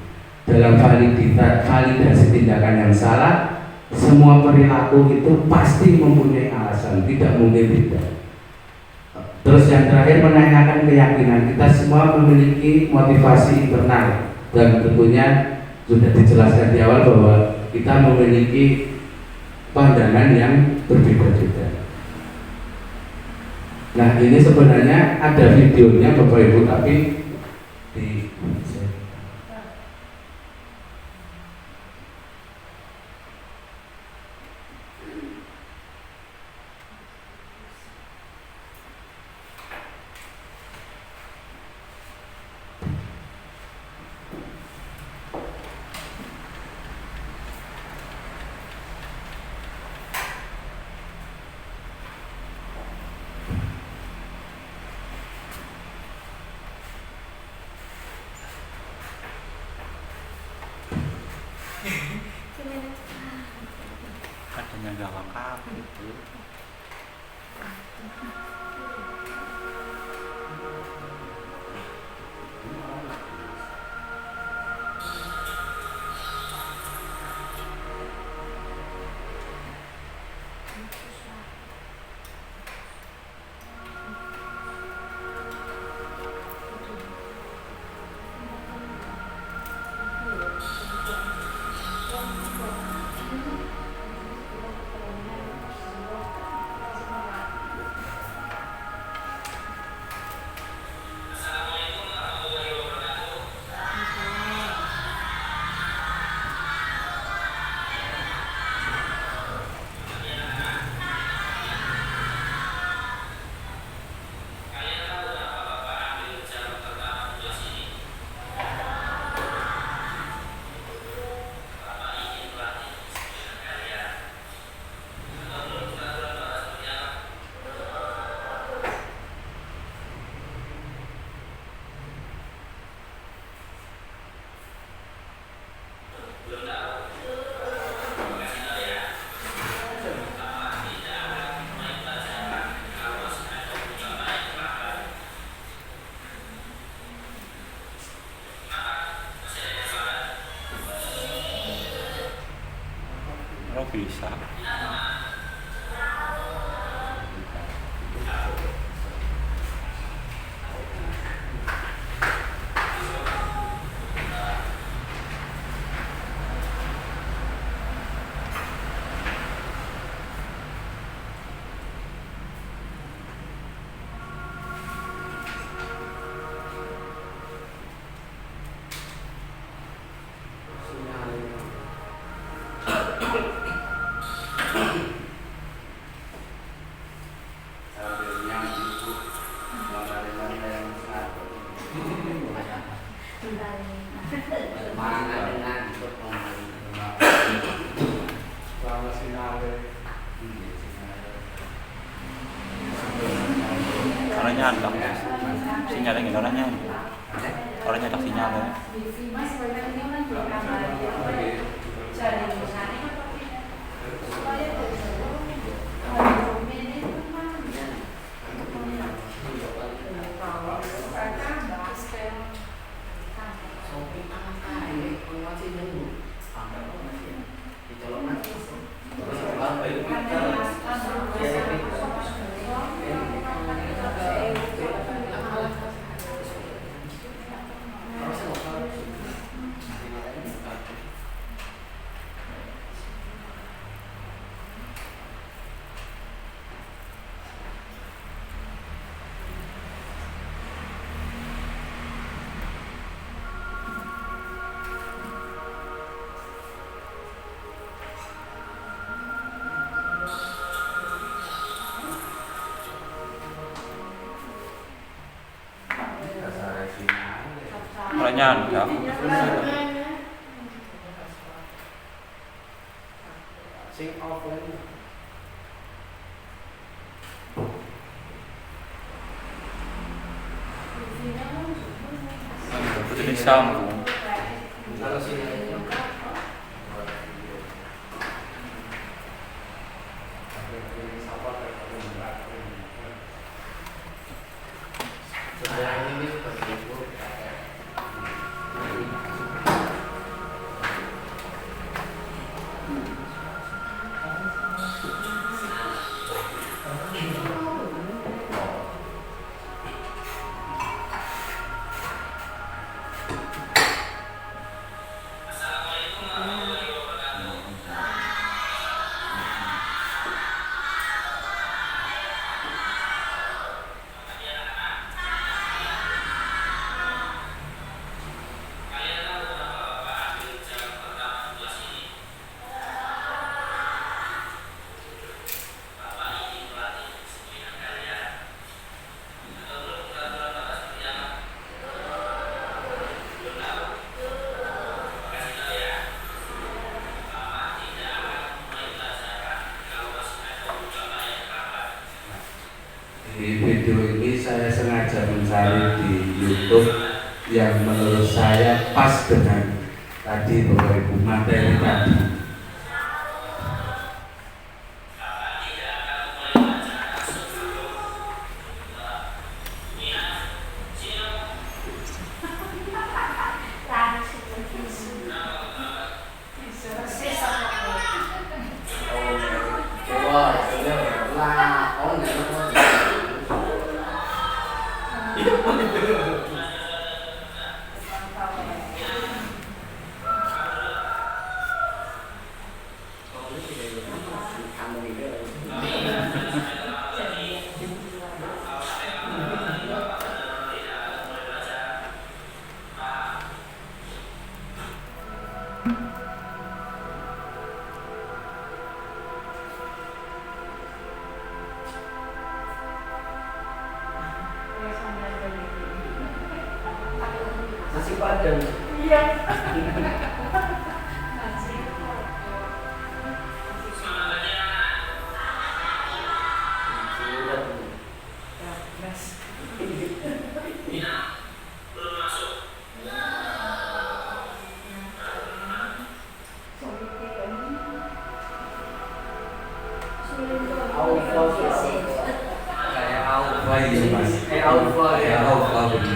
Dalam validasi tindakan yang salah, semua perilaku itu pasti mempunyai alasan, tidak mungkin tidak. Terus yang terakhir, menanyakan keyakinan. Kita semua memiliki motivasi internal, dan tentunya sudah dijelaskan di awal bahwa kita memiliki pandangan yang berbeda-beda. Nah, ini sebenarnya ada videonya Bapak Ibu, tapi di bisa. Orangnya ada sinyalnya nggak orangnya tak sinyalnya. Orangnya ada. Putri disambung. Di video ini saya sengaja mencari di YouTube yang menurut saya pas dengan tadi Bapak Ibu materi tadi. Nasi Padang. Iya. Kayak Alfa ya Mas. Kayak Alfa ya. Kayak Alfa benar.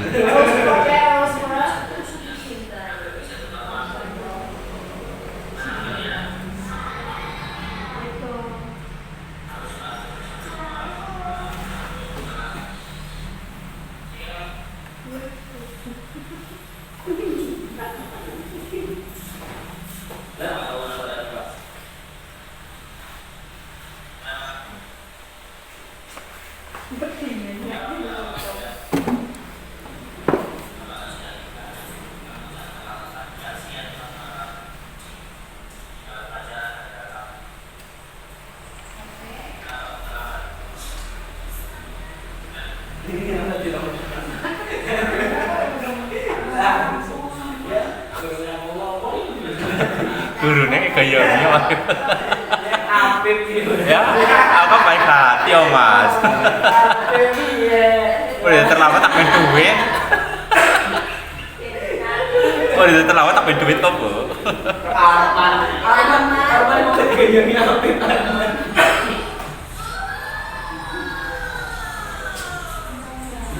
Gurunya gayanya Mas. Apip gitu. Ya, aku baik hati oh Mas. Udah terlambat tak main duit. Udah terlambat tak main duit kok, Bu. Arman mau gayanya Apip.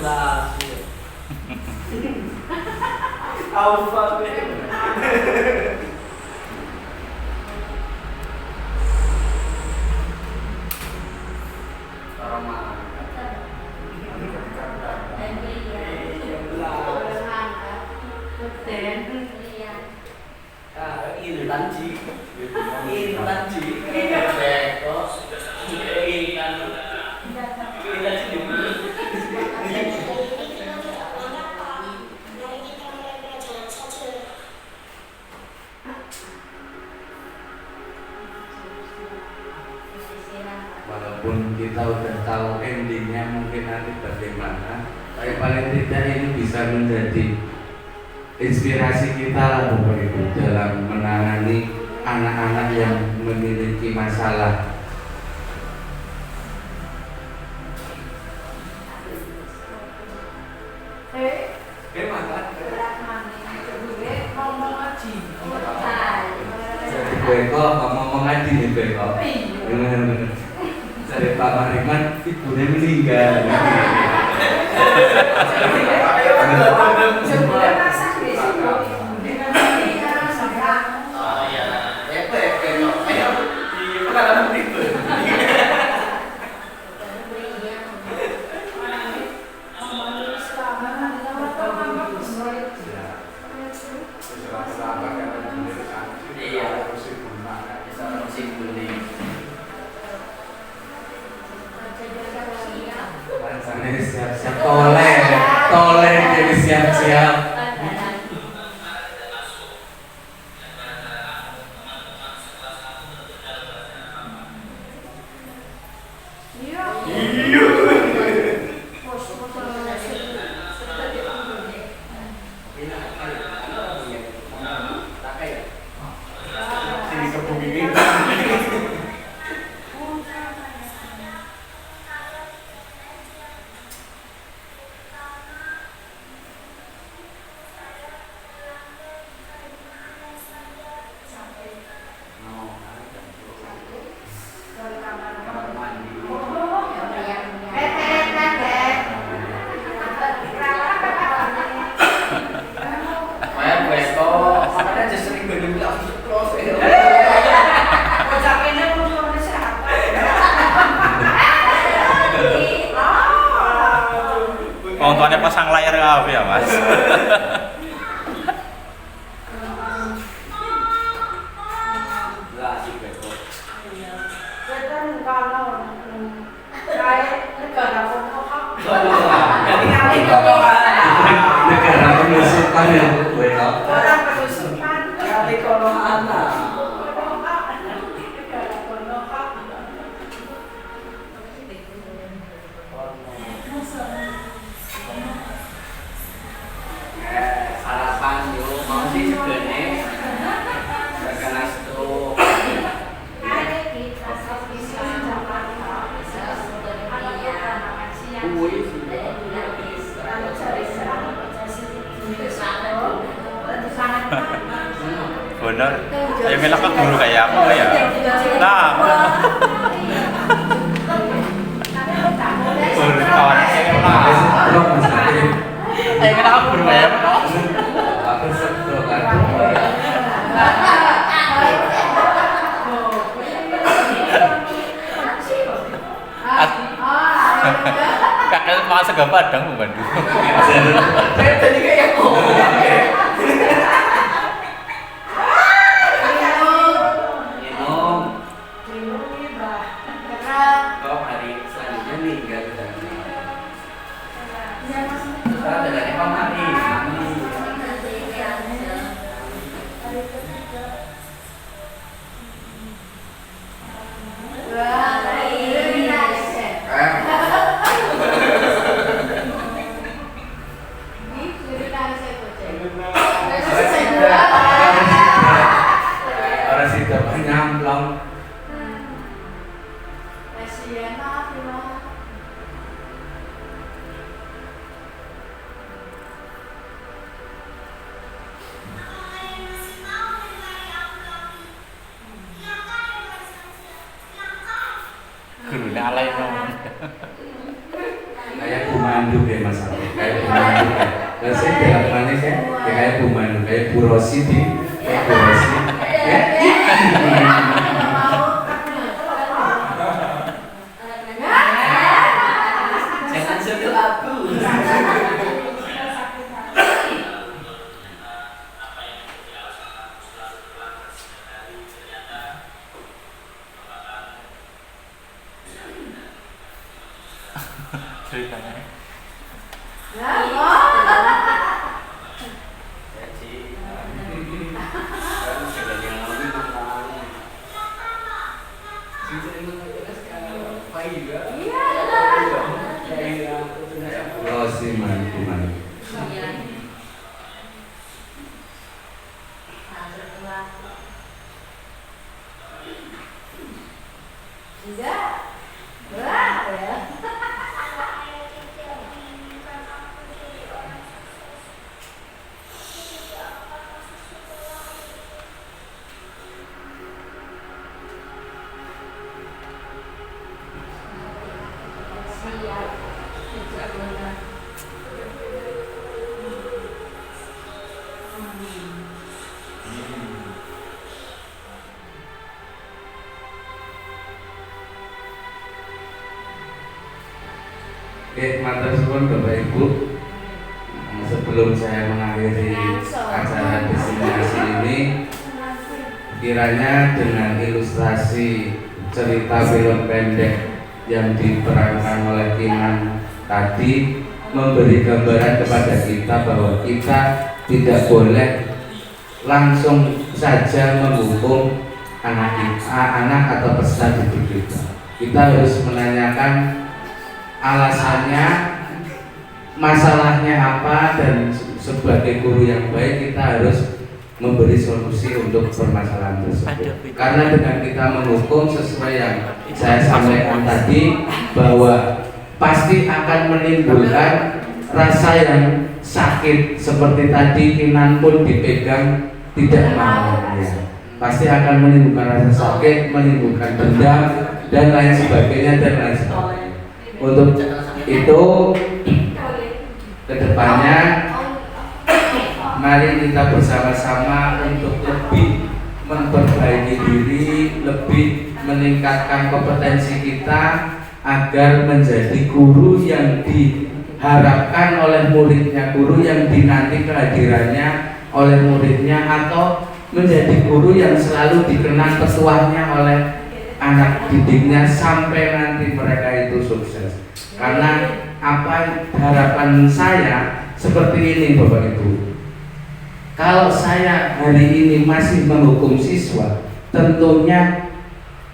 Lah. Alfa. Walaupun kita udah tahu endingnya mungkin nanti bagaimana, tapi paling tidak ini bisa menjadi inspirasi kita lah Bapak Ibu dalam menangani anak-anak yang memiliki masalah. Jadi Beko ngomong ngaji nih Beko. Bener-bener. Dari Pak Mariman ibunya meninggal. Siap-siap toleh jadi siap-siap. Wong tuane pasang layar apa ya, Mas? Negara penusukan ya, Bu. Orang penusukan kali kono anak. Sarapan yuk, mau sih segene. Terkena stroke. Bener. Ya melak ke guru kayak aku ya. Nah. Guru kawan saya lah. Ayo kenapa guru kayak aku? Aku sebel kan. Kakek mau sego Padang membantu. Saya tadi kayak kau hari selanjutnya meninggal kita dari Pak Mari. alay no. Kayak Bumandu ya Mas Aldo, kayak Bumandu kan. Terus saya bilang mana kan, ya kayak Bumandu, kayak Bu Rosi di, kayak Bu Rosi. Ya. Jangan sebel aku. Ceritanya. Rosi Bumandu. Oke, matur suwun Bapak Ibu. Sebelum saya mengakhiri acara destinasi ini, kiranya dengan ilustrasi cerita film pendek yang diperankan oleh Kinan tadi memberi gambaran kepada kita bahwa kita tidak boleh langsung saja menghukum anak atau peserta didik kita. Kita harus menanyakan alasannya, masalahnya apa, dan sebagai guru yang baik kita harus memberi solusi untuk permasalahan tersebut. Karena dengan kita menghukum sesuai yang saya sampaikan tadi, bahwa pasti akan menimbulkan rasa yang sakit. Seperti tadi Kinan pun dipegang tidak mau, ya. Pasti akan menimbulkan rasa sakit, menimbulkan dendam dan lain sebagainya dan lain sebagainya. Untuk itu kedepannya mari kita bersama-sama untuk lebih memperbaiki diri, lebih meningkatkan kompetensi kita agar menjadi guru yang diharapkan oleh muridnya, guru yang dinanti kehadirannya oleh muridnya, atau menjadi guru yang selalu dikenang petuahnya oleh anak didiknya sampai nanti mereka itu sukses. Karena apa harapan saya seperti ini Bapak Ibu, kalau saya hari ini masih menghukum siswa, tentunya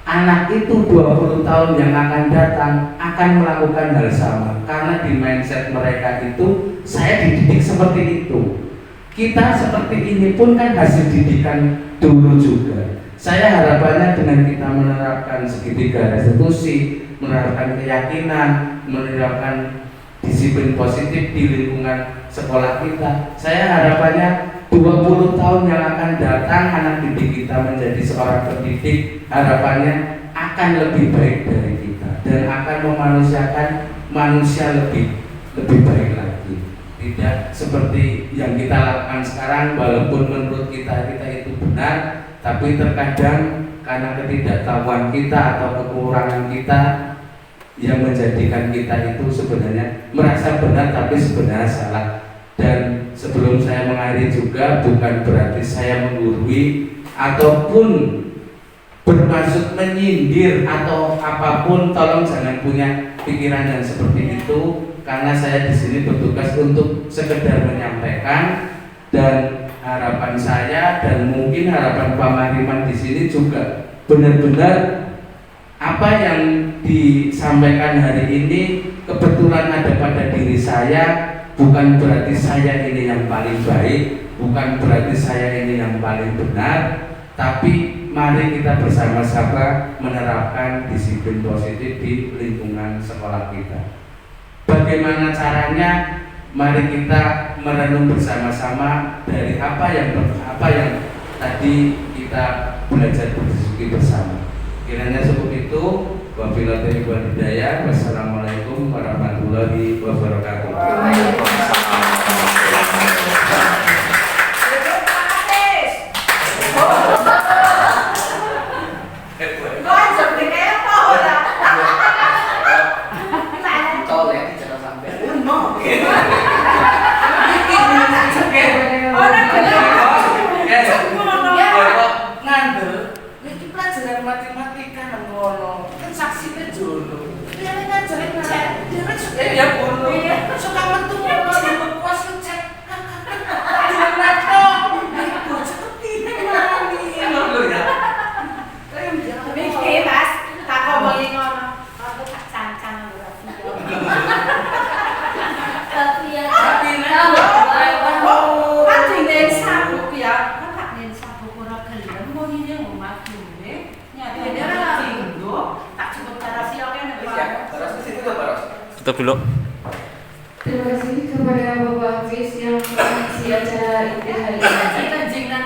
anak itu 20 tahun yang akan datang akan melakukan hal sama. Karena di mindset mereka itu saya dididik seperti itu. Kita seperti ini pun kan hasil didikan dulu juga. Saya harapannya dengan kita menerapkan segitiga restitusi, menerapkan keyakinan, menerapkan disiplin positif di lingkungan sekolah kita, saya harapannya 20 tahun yang akan datang anak didik kita menjadi seorang pendidik, harapannya akan lebih baik dari kita dan akan memanusiakan manusia lebih baik lagi. Tidak seperti yang kita lakukan sekarang, walaupun menurut kita itu benar, tapi terkadang karena ketidaktahuan kita atau kekurangan kita yang menjadikan kita itu sebenarnya merasa benar tapi sebenarnya salah. Dan sebelum saya mengakhiri juga, bukan berarti saya menggurui ataupun bermaksud menyindir atau apapun. Tolong jangan punya pikiran yang seperti itu, karena saya di sini bertugas untuk sekedar menyampaikan. Dan harapan saya dan mungkin harapan Pak Mariman di sini juga benar-benar apa yang disampaikan hari ini kebetulan ada pada diri saya. Bukan berarti saya ini yang paling baik, bukan berarti saya ini yang paling benar, tapi mari kita bersama-sama menerapkan disiplin positif di lingkungan sekolah kita. Bagaimana caranya? Mari kita merenung bersama-sama dari apa yang tadi kita belajar berdiskusi bersama. Kiranya seperti itu. Wabillahi taufiq wal hidayah. Wassalamualaikum warahmatullahi wabarakatuh. Tutup dulu. Terima kasih kepada Bapak Hafiz yang mengisi acara inti hari ini.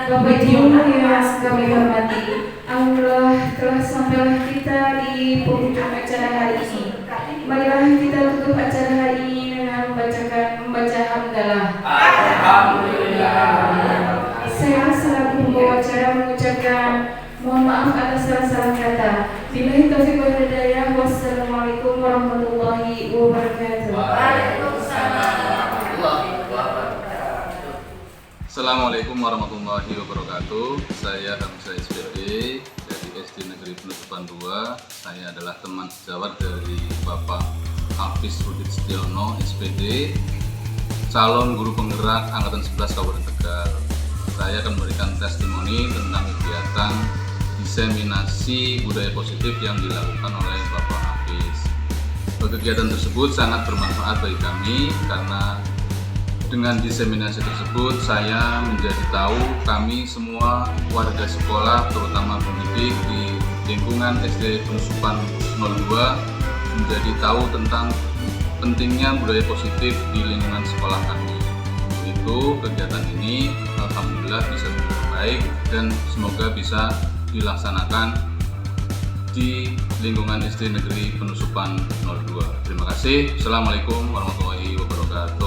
Bapak Ibu yang kami hormati, alhamdulillah telah sampailah kita di penghujung acara hari ini. Marilah kita tutup acara hari ini dengan membaca hamdalah. Alhamdulillah. Saya selaku pembawa acara mengucapkan mohon maaf atas salah-salah kata. Billahi taufiq wal hidayah. Wassalamualaikum warahmatullahi wabarakatuh. Assalamualaikum warahmatullahi wabarakatuh. Saya Hamzah SPD dari SD Negeri Penutupan 2. Saya adalah teman sejawat dari Bapak Hafiz Rudit Setiono SPD, calon guru penggerak Angkatan 11 Kabupaten Tegal. Saya akan memberikan testimoni tentang kegiatan diseminasi budaya positif yang dilakukan oleh Bapak Hafiz. Kegiatan tersebut sangat bermanfaat bagi kami karena dengan diseminasi tersebut saya menjadi tahu kami semua warga sekolah terutama pendidik di lingkungan SD Penusupan 02 menjadi tahu tentang pentingnya budaya positif di lingkungan sekolah kami. Untuk itu kegiatan ini alhamdulillah bisa berjalan baik dan semoga bisa dilaksanakan di lingkungan SD Negeri Penusupan 02. Terima kasih. Assalamualaikum warahmatullahi wabarakatuh.